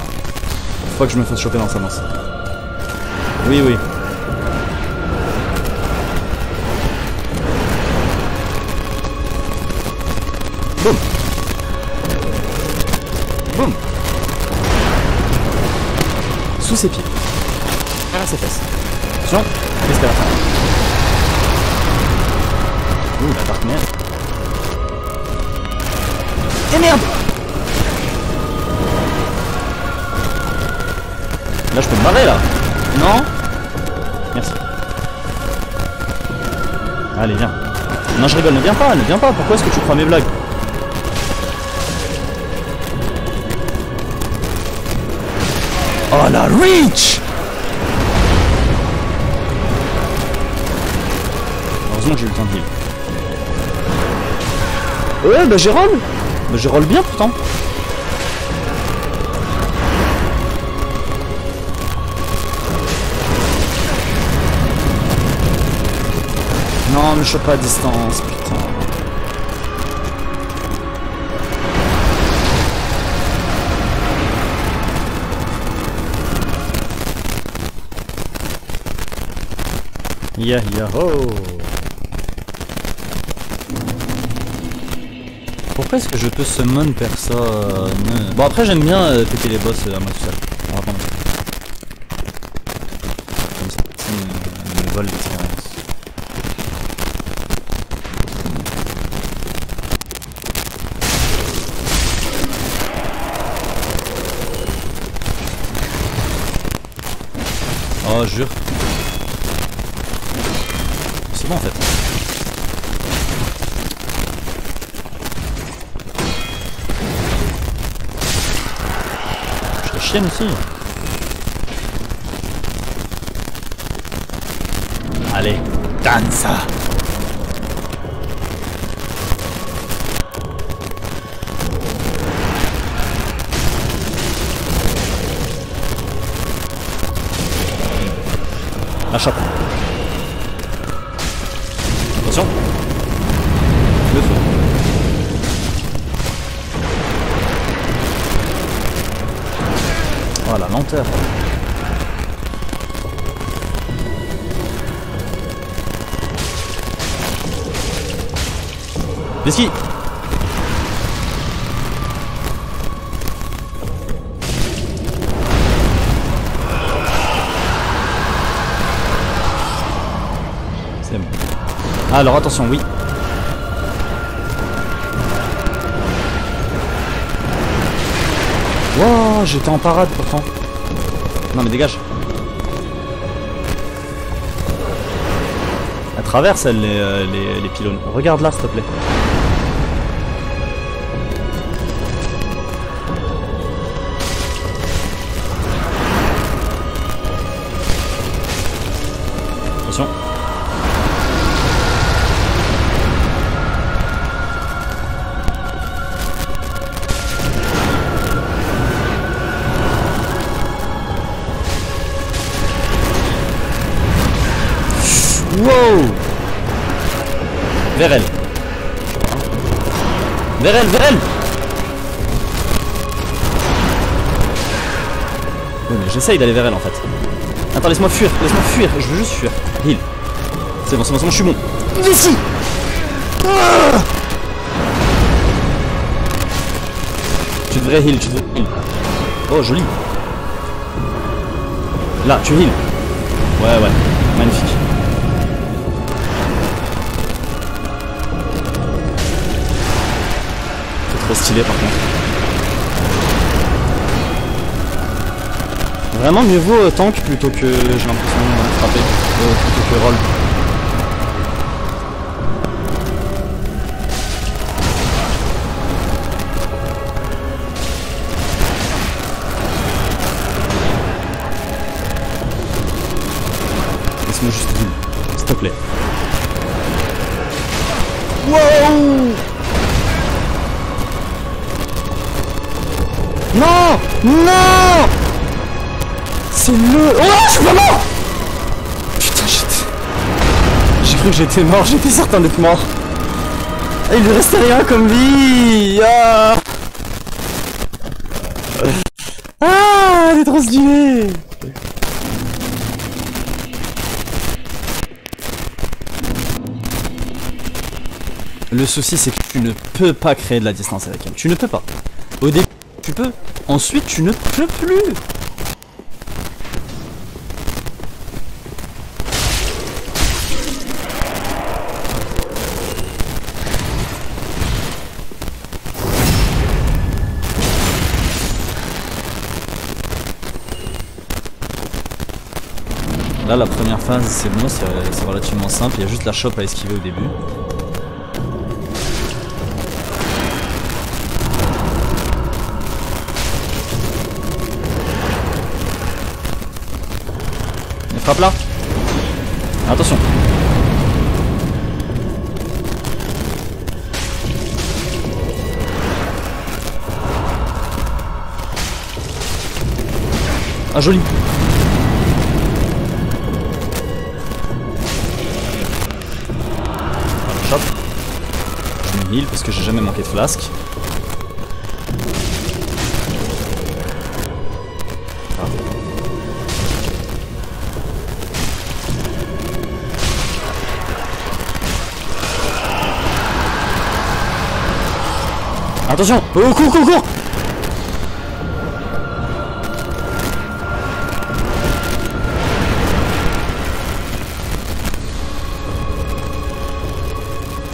Speaker 1: Faut pas que je me fasse choper dans sa danse. Oui, oui. Boum. Boum. Sous ses pieds. Derrière ses fesses. Attention. Qu'est-ce qu'elle va faire? Ouh, la dark merde. Et merde! Là, je peux me barrer, là. Non? Merci. Allez, viens. Non, je rigole, ne viens pas, ne viens pas. Pourquoi est-ce que tu crois mes blagues? Oh, la reach! Heureusement que j'ai eu le temps de heal. Ouais, bah j'ai roll. Bah j'ai roll bien, pourtant. Non, mais je chope pas à distance, putain. Yaho. Pourquoi est-ce que je peux summon personne? Bon, après j'aime bien péter les boss à moi tout seul. On va prendre ça. Comme ça, c'est une vol d'expérience. Oh, jure. C'est bon en fait. Je la chienne aussi. Allez, danza. La chope. Attention. Le feu. Oh la lenteur. L'esquive. Ah, alors attention, oui. Wow, j'étais en parade pourtant. Non mais dégage. Elle traverse elle les pylônes. Regarde là s'il te plaît. Attention. Wow! Vers elle. Vers elle, vers elle! Oui mais j'essaye d'aller vers elle en fait. Attends, laisse-moi fuir, je veux juste fuir. Heal. C'est bon, je suis bon. Ici! Ah! Tu devrais heal, Oh, joli. Là, tu heal. Ouais, magnifique. C'est trop stylé par contre. Vraiment mieux vaut tank plutôt que, j'ai l'impression, frapper, plutôt que roll. Laisse-moi juste heal, s'il te plaît. Wow! Non! Non! C'est le... Oh, je suis pas mort! Putain, j'ai cru que j'étais mort, j'étais certain d'être mort. Ah, il lui restait rien comme vie. Ah, elle est trop stylée. Le souci c'est que tu ne peux pas créer de la distance avec elle. Tu ne peux pas. Au début tu peux, ensuite tu ne peux plus. Là la première phase c'est bon, c'est relativement simple, il y a juste la chope à esquiver au début. Il frappe là. Attention. Ah joli. Je me heal parce que j'ai jamais manqué de flasque. Ah. Attention! Oh, cours!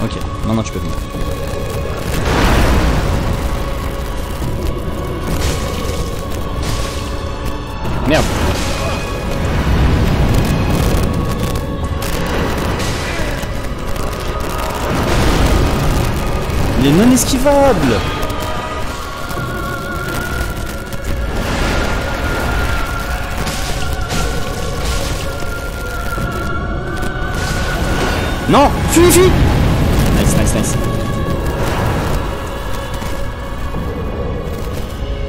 Speaker 1: Ok, non, tu peux venir. Merde. Il est non esquivable. Non, fuis. Nice.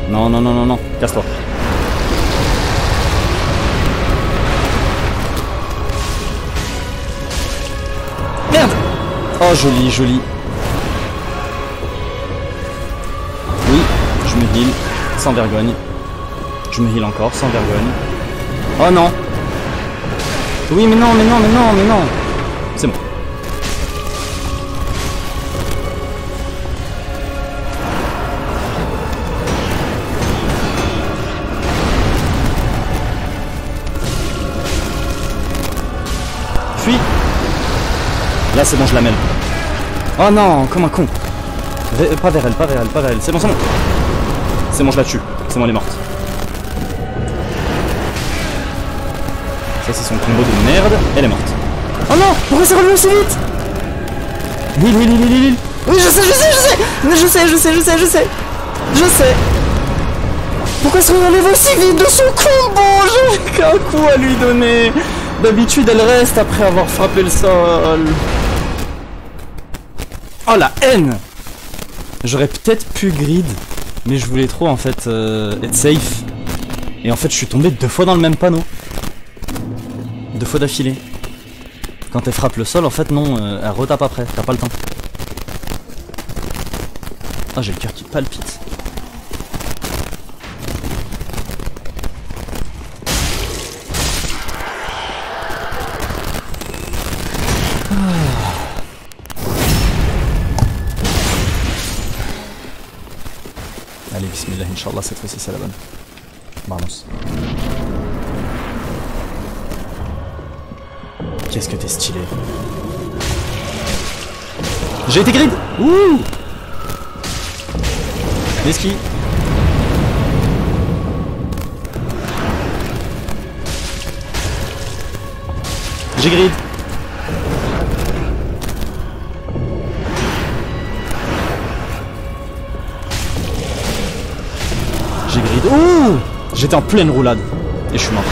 Speaker 1: Non, casse-toi. Merde. Oh, joli. Oui, je me heal, sans vergogne. Je me heal encore, sans vergogne. Oh non. Oui, mais non. C'est bon. Là c'est bon, je la mêle. Oh non, comme un con. Pas vers elle, pas vers elle, pas vers elle. C'est bon, c'est bon. C'est bon, je la tue. C'est bon, elle est morte. Ça c'est son combo de merde. Elle est morte. Oh non, pourquoi c'est revenu aussi vite? Lille. Oui, je sais. Pourquoi ça enlève aussi vite de son combo? J'ai qu'un coup à lui donner. D'habitude, elle reste après avoir frappé le sol. Oh la haine! J'aurais peut-être pu grid, mais je voulais trop en fait être safe. Et en fait, je suis tombé 2 fois dans le même panneau. 2 fois d'affilée. Quand elle frappe le sol, en fait, non, elle retape après. T'as pas le temps. Ah, j'ai le cœur qui palpite. Allez, bismillah, Inch'Allah, cette fois-ci c'est la bonne. Vamos. Qu'est-ce que t'es stylé. J'ai été grid. Ouh. Les skis. J'ai grid. J'ai grid. Ouh. J'étais en pleine roulade. Et je suis mort.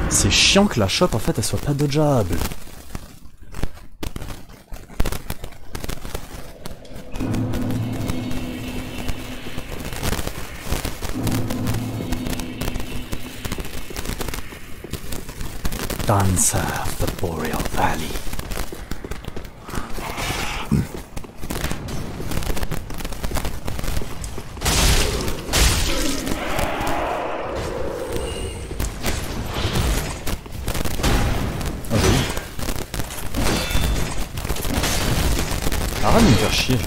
Speaker 1: C'est chiant que la shop en fait elle soit pas dodgeable. Dancer of the Boreal Valley. Arrête de me faire chier.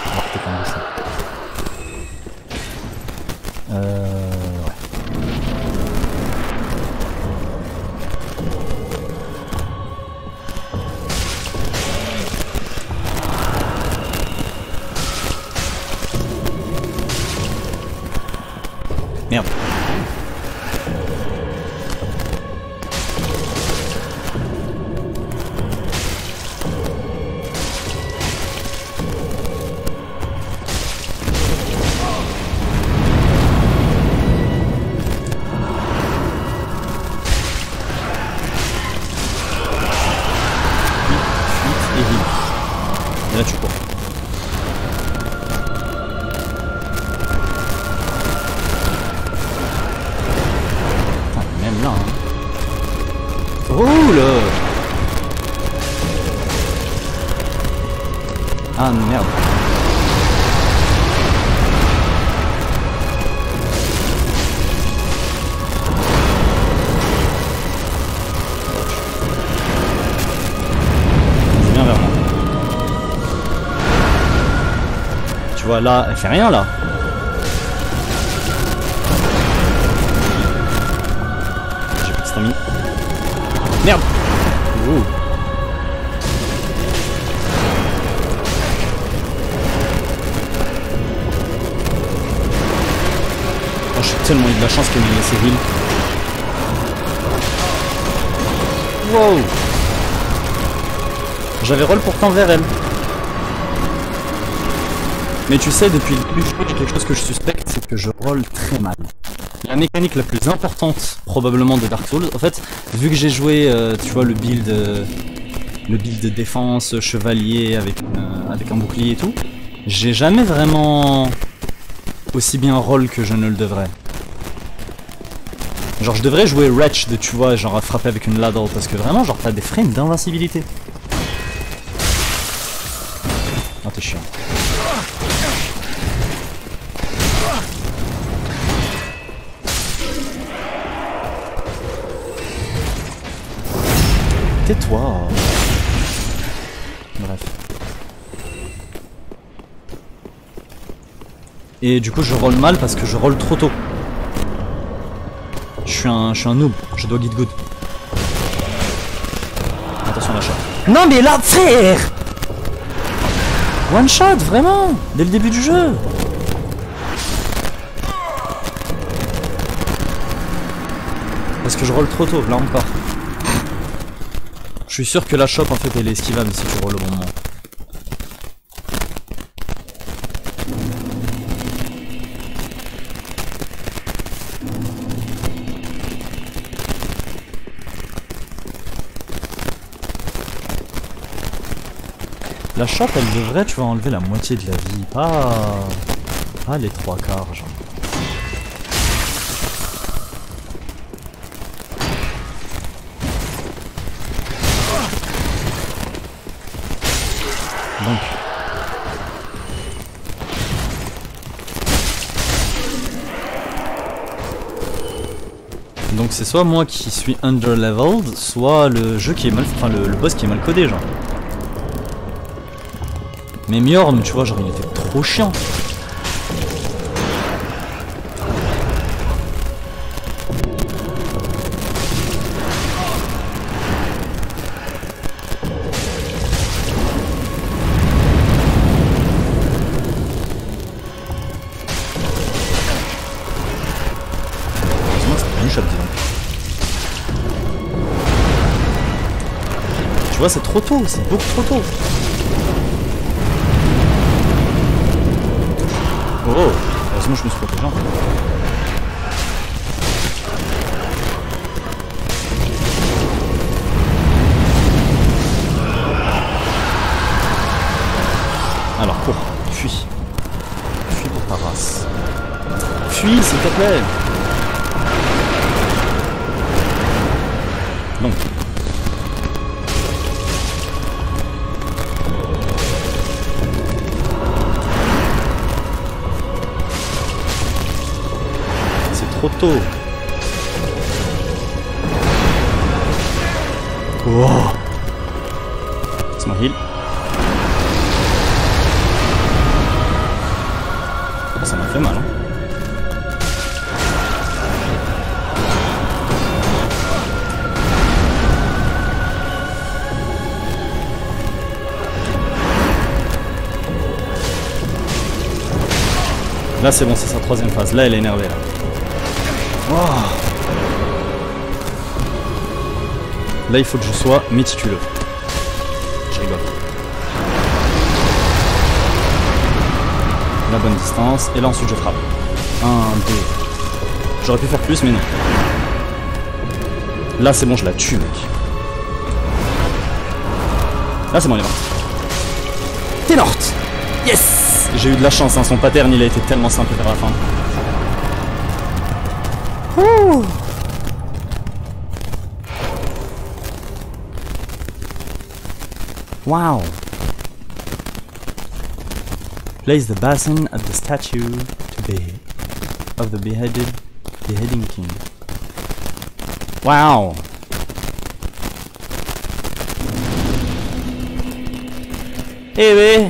Speaker 1: On va peut-être enlever ça. Ouais. Merde. Et là tu cours. Putain, même là hein. Roule. Ah merde. C'est bien vers moi. Tu vois là, elle fait rien là. J'ai pas de stamina. Merde. Ouh. Oh, j'ai tellement eu de la chance qu'elle m'ait laissé heal. Wow. J'avais roll pourtant vers elle. Mais tu sais, depuis le début du jeu, il y a quelque chose que je suspecte, c'est que je roll très mal. La mécanique la plus importante, probablement, de Dark Souls, en fait, vu que j'ai joué, tu vois, le build de défense, chevalier, avec un bouclier et tout, j'ai jamais vraiment aussi bien roll que je ne le devrais. Genre, je devrais jouer Wretched, tu vois, genre à frapper avec une ladle, parce que vraiment, genre, t'as des frames d'invincibilité. Oh, t'es chiant. Tais-toi. Bref. Et du coup je roll mal parce que je roll trop tôt. Je suis un noob, je dois get good. Attention à la shot. Non mais là frère, one shot vraiment, dès le début du jeu. Parce que je roll trop tôt, là encore. Je suis sûr que la chope en fait elle est esquivable si tu rolls au bon moment. La chope elle devrait, tu vas enlever la moitié de la vie, pas les 3/4 genre. Donc c'est soit moi qui suis underleveled, soit le jeu qui est mal, enfin le boss qui est mal codé genre. Mais Mjorn, tu vois, genre il était trop chiant. Tu vois, c'est trop tôt, c'est beaucoup trop tôt. Oh, heureusement je me suis protégé en fait. Alors cours, fuis. Fuis pour ta race. Fuis s'il te plaît. Donc. Trop tôt. Oh. C'est mon heal. Ça m'a fait mal hein. Là c'est bon, c'est sa troisième phase. Là elle est énervée là. Wow. Là il faut que je sois méticuleux. Je rigole. La bonne distance. Et là ensuite je frappe. 1, 2. J'aurais pu faire plus mais non. Là c'est bon, je la tue mec. Là c'est bon, elle est morte. T'es morte. Yes. J'ai eu de la chance hein. Son pattern il a été tellement simple vers la fin. Ouh. Wow. Place the basin at the statue of the beheading king. Wow. Eh oui.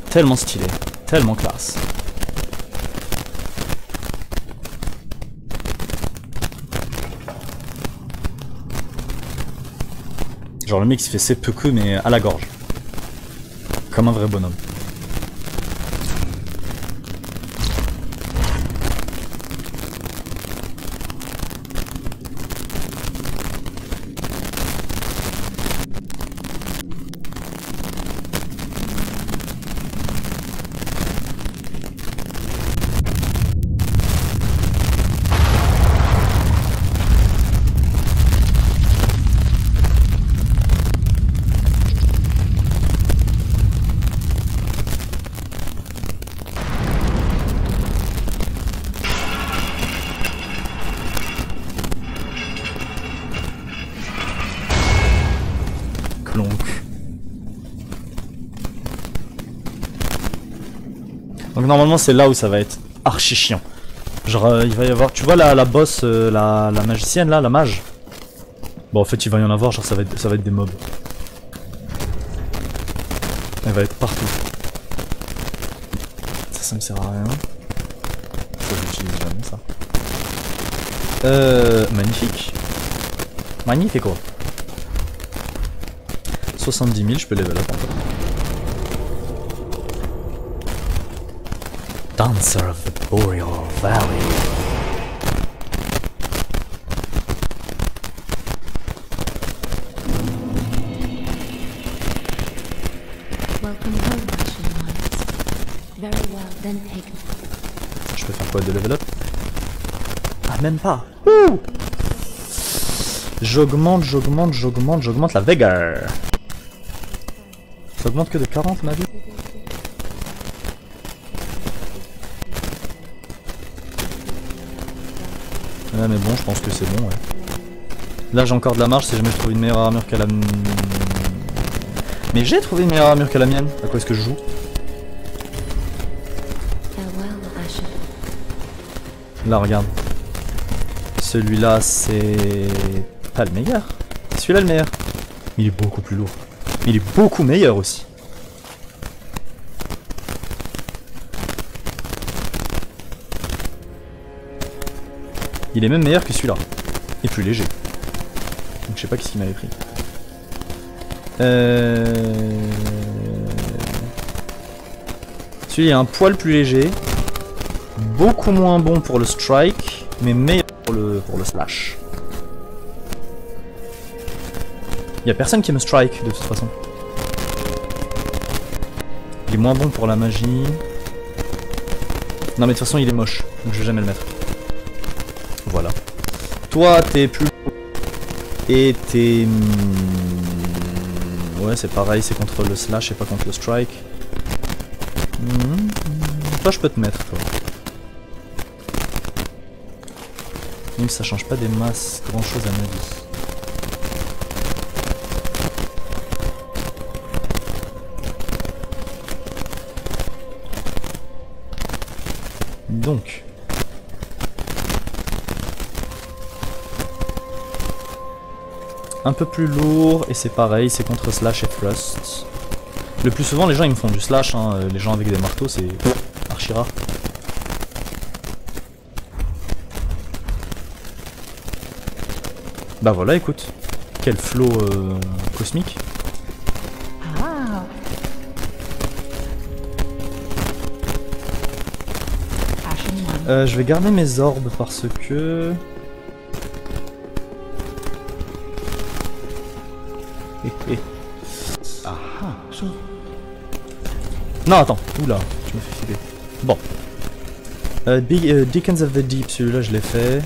Speaker 1: Tellement stylé. Tellement classe. Genre le mec il se fait seppuku mais à la gorge. Comme un vrai bonhomme. Donc normalement c'est là où ça va être archi chiant. Genre il va y avoir, tu vois la boss, la magicienne là, la mage. Bon en fait il va y en avoir, genre ça va être des mobs. Elle va être partout. Ça me sert à rien. Ça j'utilise jamais ça. Magnifique. Magnifique quoi. 70 000, je peux level up en fait. Dancer of the Boreal Valley.
Speaker 3: Welcome home, Russian Knights. Very well, then take me.
Speaker 1: Je peux faire quoi de level up? Ah, même pas. Ouh, j'augmente la Vega. Ça augmente que de 40 ma vie. Ouais mais bon je pense que c'est bon ouais. Là j'ai encore de la marge si jamais je trouve une meilleure armure qu'à la... Mais j'ai trouvé une meilleure armure qu'à la mienne. À quoi est-ce que je joue? Là regarde. Celui-là c'est... pas le meilleur. Celui-là le meilleur. Il est beaucoup plus lourd. Il est beaucoup meilleur aussi. Il est même meilleur que celui-là. Et plus léger. Donc je sais pas qu'est-ce qu'il m'avait pris. Celui-là est un poil plus léger. Beaucoup moins bon pour le strike. Mais meilleur pour le slash. Il y a personne qui me strike de toute façon. Il est moins bon pour la magie. Non mais de toute façon il est moche. Donc je vais jamais le mettre. Voilà. Toi t'es plus... Et t'es... Ouais c'est pareil, c'est contre le slash et pas contre le strike. Toi je peux te mettre toi. Même si ça change pas des masses grand chose à ma vie. Donc... un peu plus lourd, et c'est pareil, c'est contre slash et thrust. Le plus souvent les gens ils me font du slash, hein. Les gens avec des marteaux c'est archi rare. Bah voilà écoute, quel flow cosmique. Je vais garder mes orbes parce que... Non attends, oula, je me fais filer. Bon. Deacons of the Deep, celui-là je l'ai fait.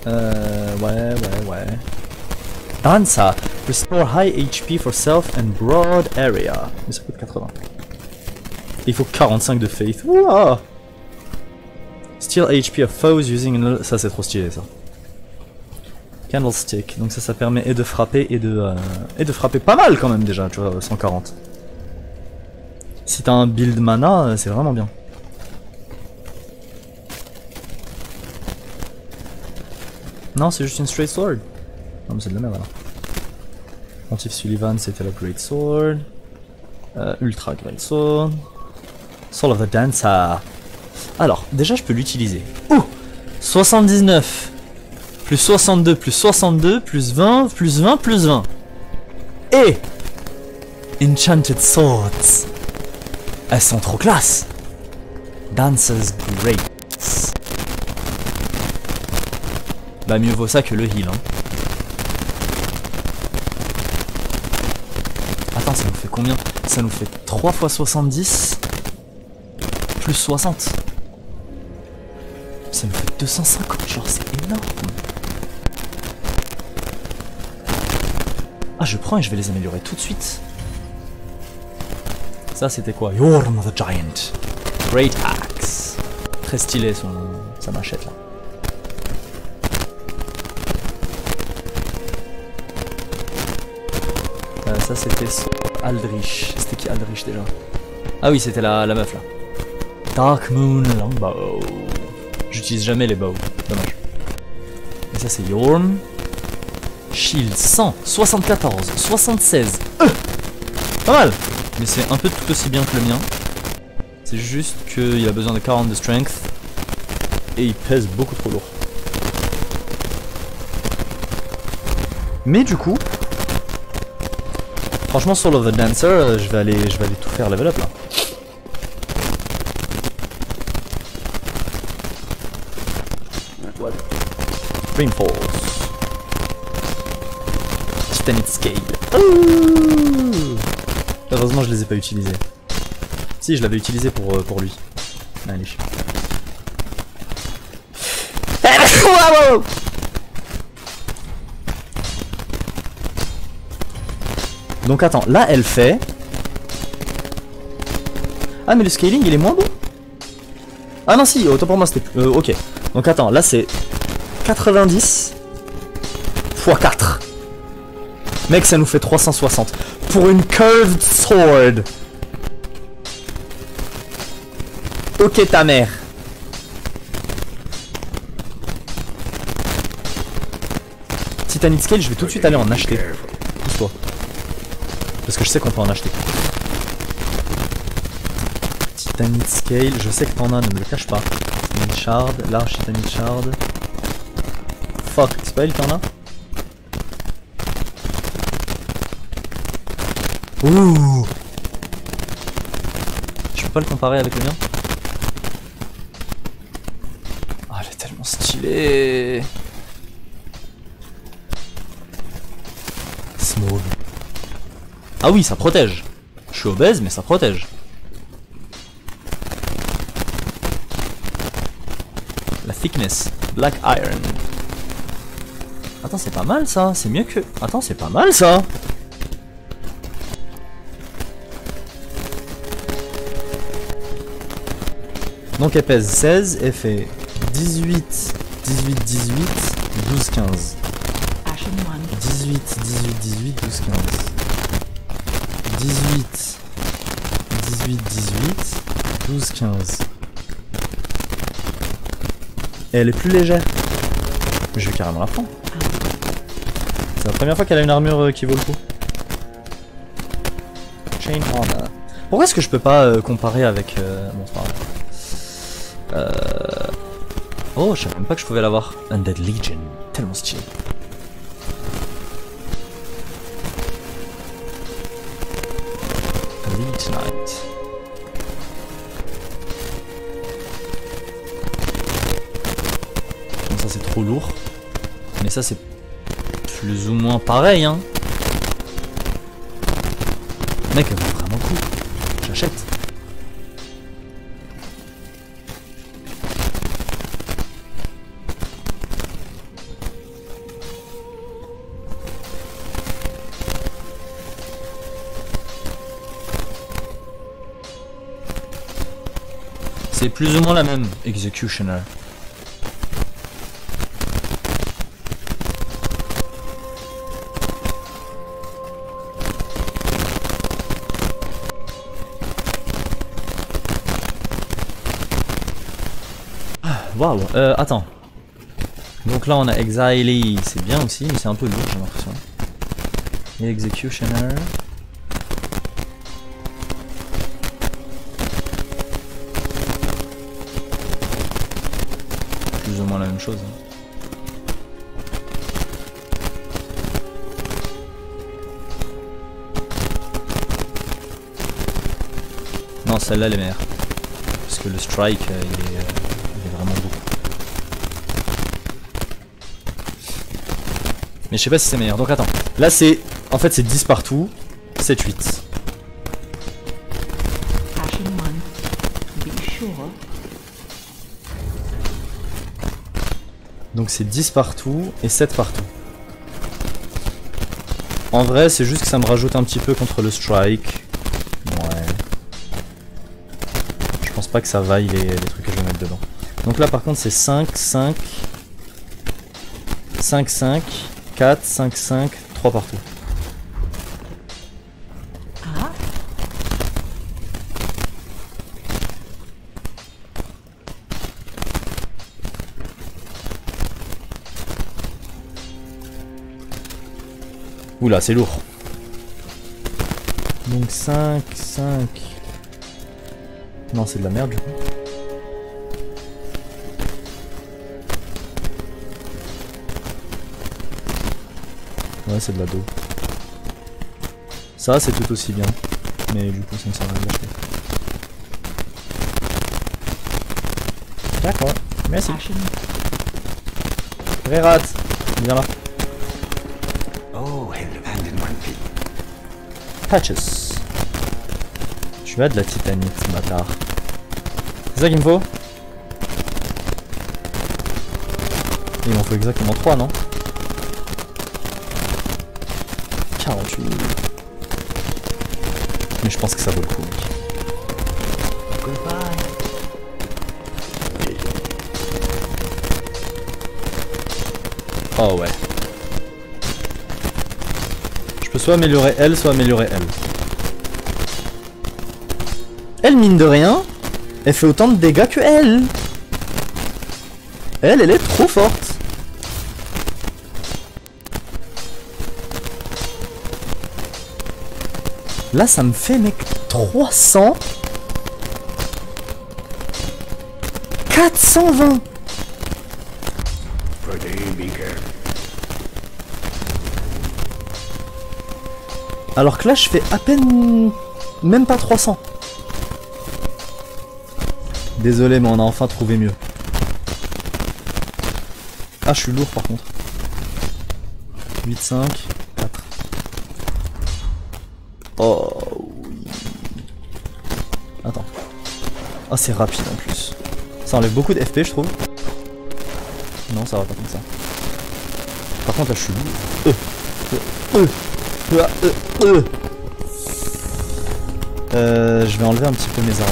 Speaker 1: Ouais. Danza, restore high HP for self and broad area. Mais ça coûte 80. Il faut 45 de faith. Ouah. Steal HP of foes using... Ça c'est trop stylé ça. Candlestick, donc ça permet et de frapper et de frapper pas mal quand même déjà, tu vois, 140. Si t'as un build mana, c'est vraiment bien. Non, c'est juste une straight sword. Non mais c'est de la merde alors. Pontiff Sullivan c'était la Great Sword. Ultra Great Sword. Soul of the Dancer. Alors, déjà je peux l'utiliser. Ouh, 79 plus 62 plus 62 plus 20 plus 20 plus 20. Et Enchanted Swords. Elles sont trop classe. Dancer's Greats. Bah mieux vaut ça que le heal hein. Attends, ça nous fait combien? Ça nous fait 3 fois 70 plus 60. Ça nous fait 250, genre c'est énorme. Ah je prends et je vais les améliorer tout de suite. Ça c'était quoi? Yorm the Giant. Great Axe. Très stylé sa machette là. Ça c'était Aldrich. C'était qui Aldrich déjà? Ah oui c'était la meuf là. Dark Moon Longbow. J'utilise jamais les bows. Dommage. Et ça c'est Yorm. Shield 100, 74, 76. Pas mal. Mais c'est un peu tout aussi bien que le mien. C'est juste qu'il a besoin de 40 de strength. Et il pèse beaucoup trop lourd. Mais du coup, franchement Soul of the Dancer, je vais aller tout faire level up là. Spring Force. Titanite Scale. Ouh. Heureusement je les ai pas utilisés. Si, je l'avais utilisé pour lui. Allez, je suis... Donc attends, là elle fait... Ah mais le scaling il est moins bon. Ah non si, autant pour moi c'était... ok. Donc attends, là c'est 90 x 4. Mec, ça nous fait 360. Pour une curved sword. Ok ta mère. Titanite Scale, je vais tout de suite aller en acheter. Pousse-toi. Parce que je sais qu'on peut en acheter. Titanite Scale, je sais que t'en as, ne me le cache pas. Titanite Shard, large Titanite Shard. Fuck, c'est pas elle qui en a? Ouh. Je peux pas le comparer avec le mien? Ah, elle est tellement stylée. Small. Ah oui, ça protège. Je suis obèse, mais ça protège. La thickness. Black Iron. Attends, c'est pas mal ça. C'est mieux que... Attends, c'est pas mal ça. Donc elle pèse 16, elle fait 18, 18, 18, 12, 15. 18, 18, 18, 12, 15. 18, 18, 18, 12, 15. Et elle est plus légère. Je vais carrément la prendre. C'est la première fois qu'elle a une armure qui vaut le coup. Chain Armor. Pourquoi est-ce que je peux pas comparer avec... Bon, c'est pas grave. Oh, je savais même pas que je pouvais l'avoir. Undead Legion, tellement stylé. Elite Knight. Bon, ça c'est trop lourd. Mais ça c'est plus ou moins pareil, hein. Mec, elle vaut vraiment cool. J'achète. C'est plus ou moins la même Executioner. Waouh, attends. Donc là on a Exile, c'est bien aussi, mais c'est un peu lourd j'ai l'impression. Et Executioner. Plus ou moins la même chose. Non, celle-là elle est meilleure. Parce que le strike il est vraiment beau. Mais je sais pas si c'est meilleur. Donc attends. Là c'est. En fait c'est 10 partout. 7, 8. Donc c'est 10 partout et 7 partout. En vrai c'est juste que ça me rajoute un petit peu contre le strike. Ouais. Je pense pas que ça vaille les trucs que je vais mettre dedans. Donc là par contre c'est 5, 5, 5, 5, 4, 5, 5, 3 partout. Oula, c'est lourd. Donc 5, 5... Non, c'est de la merde du coup. Ouais, c'est de la dos. Ça, c'est tout aussi bien. Mais du coup, ça ne sert à rien d'acheter. D'accord, merci. Rérat, viens là.
Speaker 5: Oh, hand in one piece.
Speaker 1: Patches. Tu as de la titanite, bâtard. C'est ça qu'il me faut? Il m'en faut exactement 3, non? 48. Mais je pense que ça vaut le coup, mec. Oh ouais. Je peux soit améliorer elle, soit améliorer elle. Elle, mine de rien, elle fait autant de dégâts que elle. Elle est trop forte. Là, ça me fait, mec, 300... 420. Alors que là, je fais à peine... Même pas 300. Désolé, mais on a enfin trouvé mieux. Ah, je suis lourd par contre. 8, 5, 4. Oh oui. Attends. Oh, c'est rapide en plus. Ça enlève beaucoup de FP, je trouve. Non, ça va pas comme ça. Par contre, là, je suis lourd. Je vais enlever un petit peu mes armes.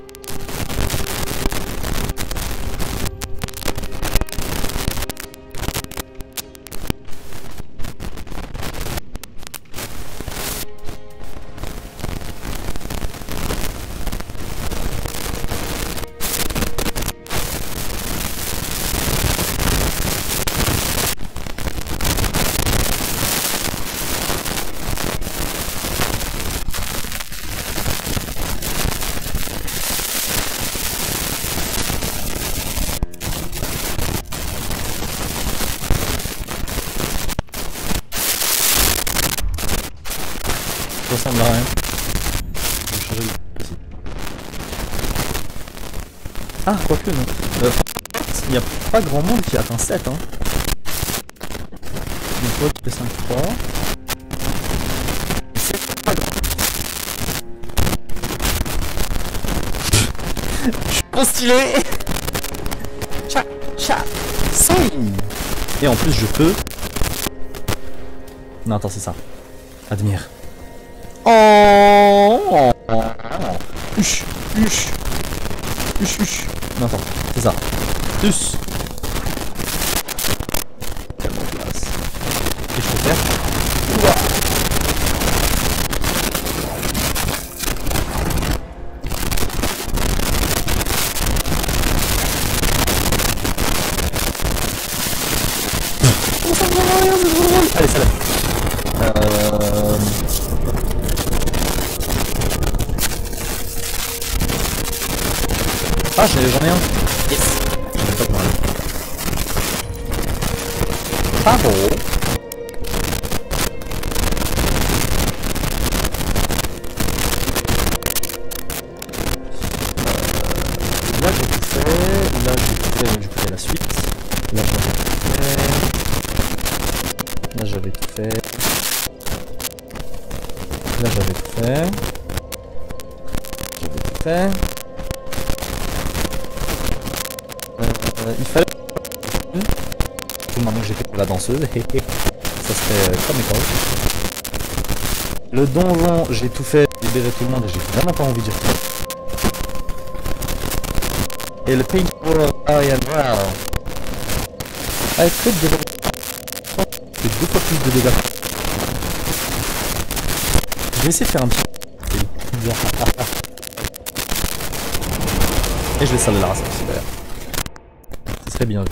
Speaker 1: Ça ressemble à rien. Je vais changer de... Ah, quoique non. Il n'y a pas grand monde qui atteint 7 hein. Donc toi tu fais 5, 3. C'est pas grand. Je suis trop stylé. Tcha, tcha, et en plus je peux... Non attends c'est ça. Admire. Oh, huch, huch, huch, huch. Non, attends, c'est ça. Plus. Tellement classe. Et je peux faire. Ouah. Allez, ça va. Ah, j'en ai un. Yes. J'en ai pas de mal. Bravo. Là j'ai tout fait. Là j'ai tout fait. Donc j'ai fait la suite. Là j'avais tout fait. Là j'avais tout fait. Là j'avais tout fait. J'avais tout fait. Il fallait... Maintenant que j'ai fait la danseuse, ça serait comme école. Le donjon, j'ai tout fait, libérer tout le monde et j'ai vraiment pas envie d'y retourner. Et le Paint World Iron Wow. Avec fait de c'est 2 fois plus de dégâts. Je vais essayer de faire un petit... Et je vais saler la race aussi d'ailleurs. Ce serait bien vu.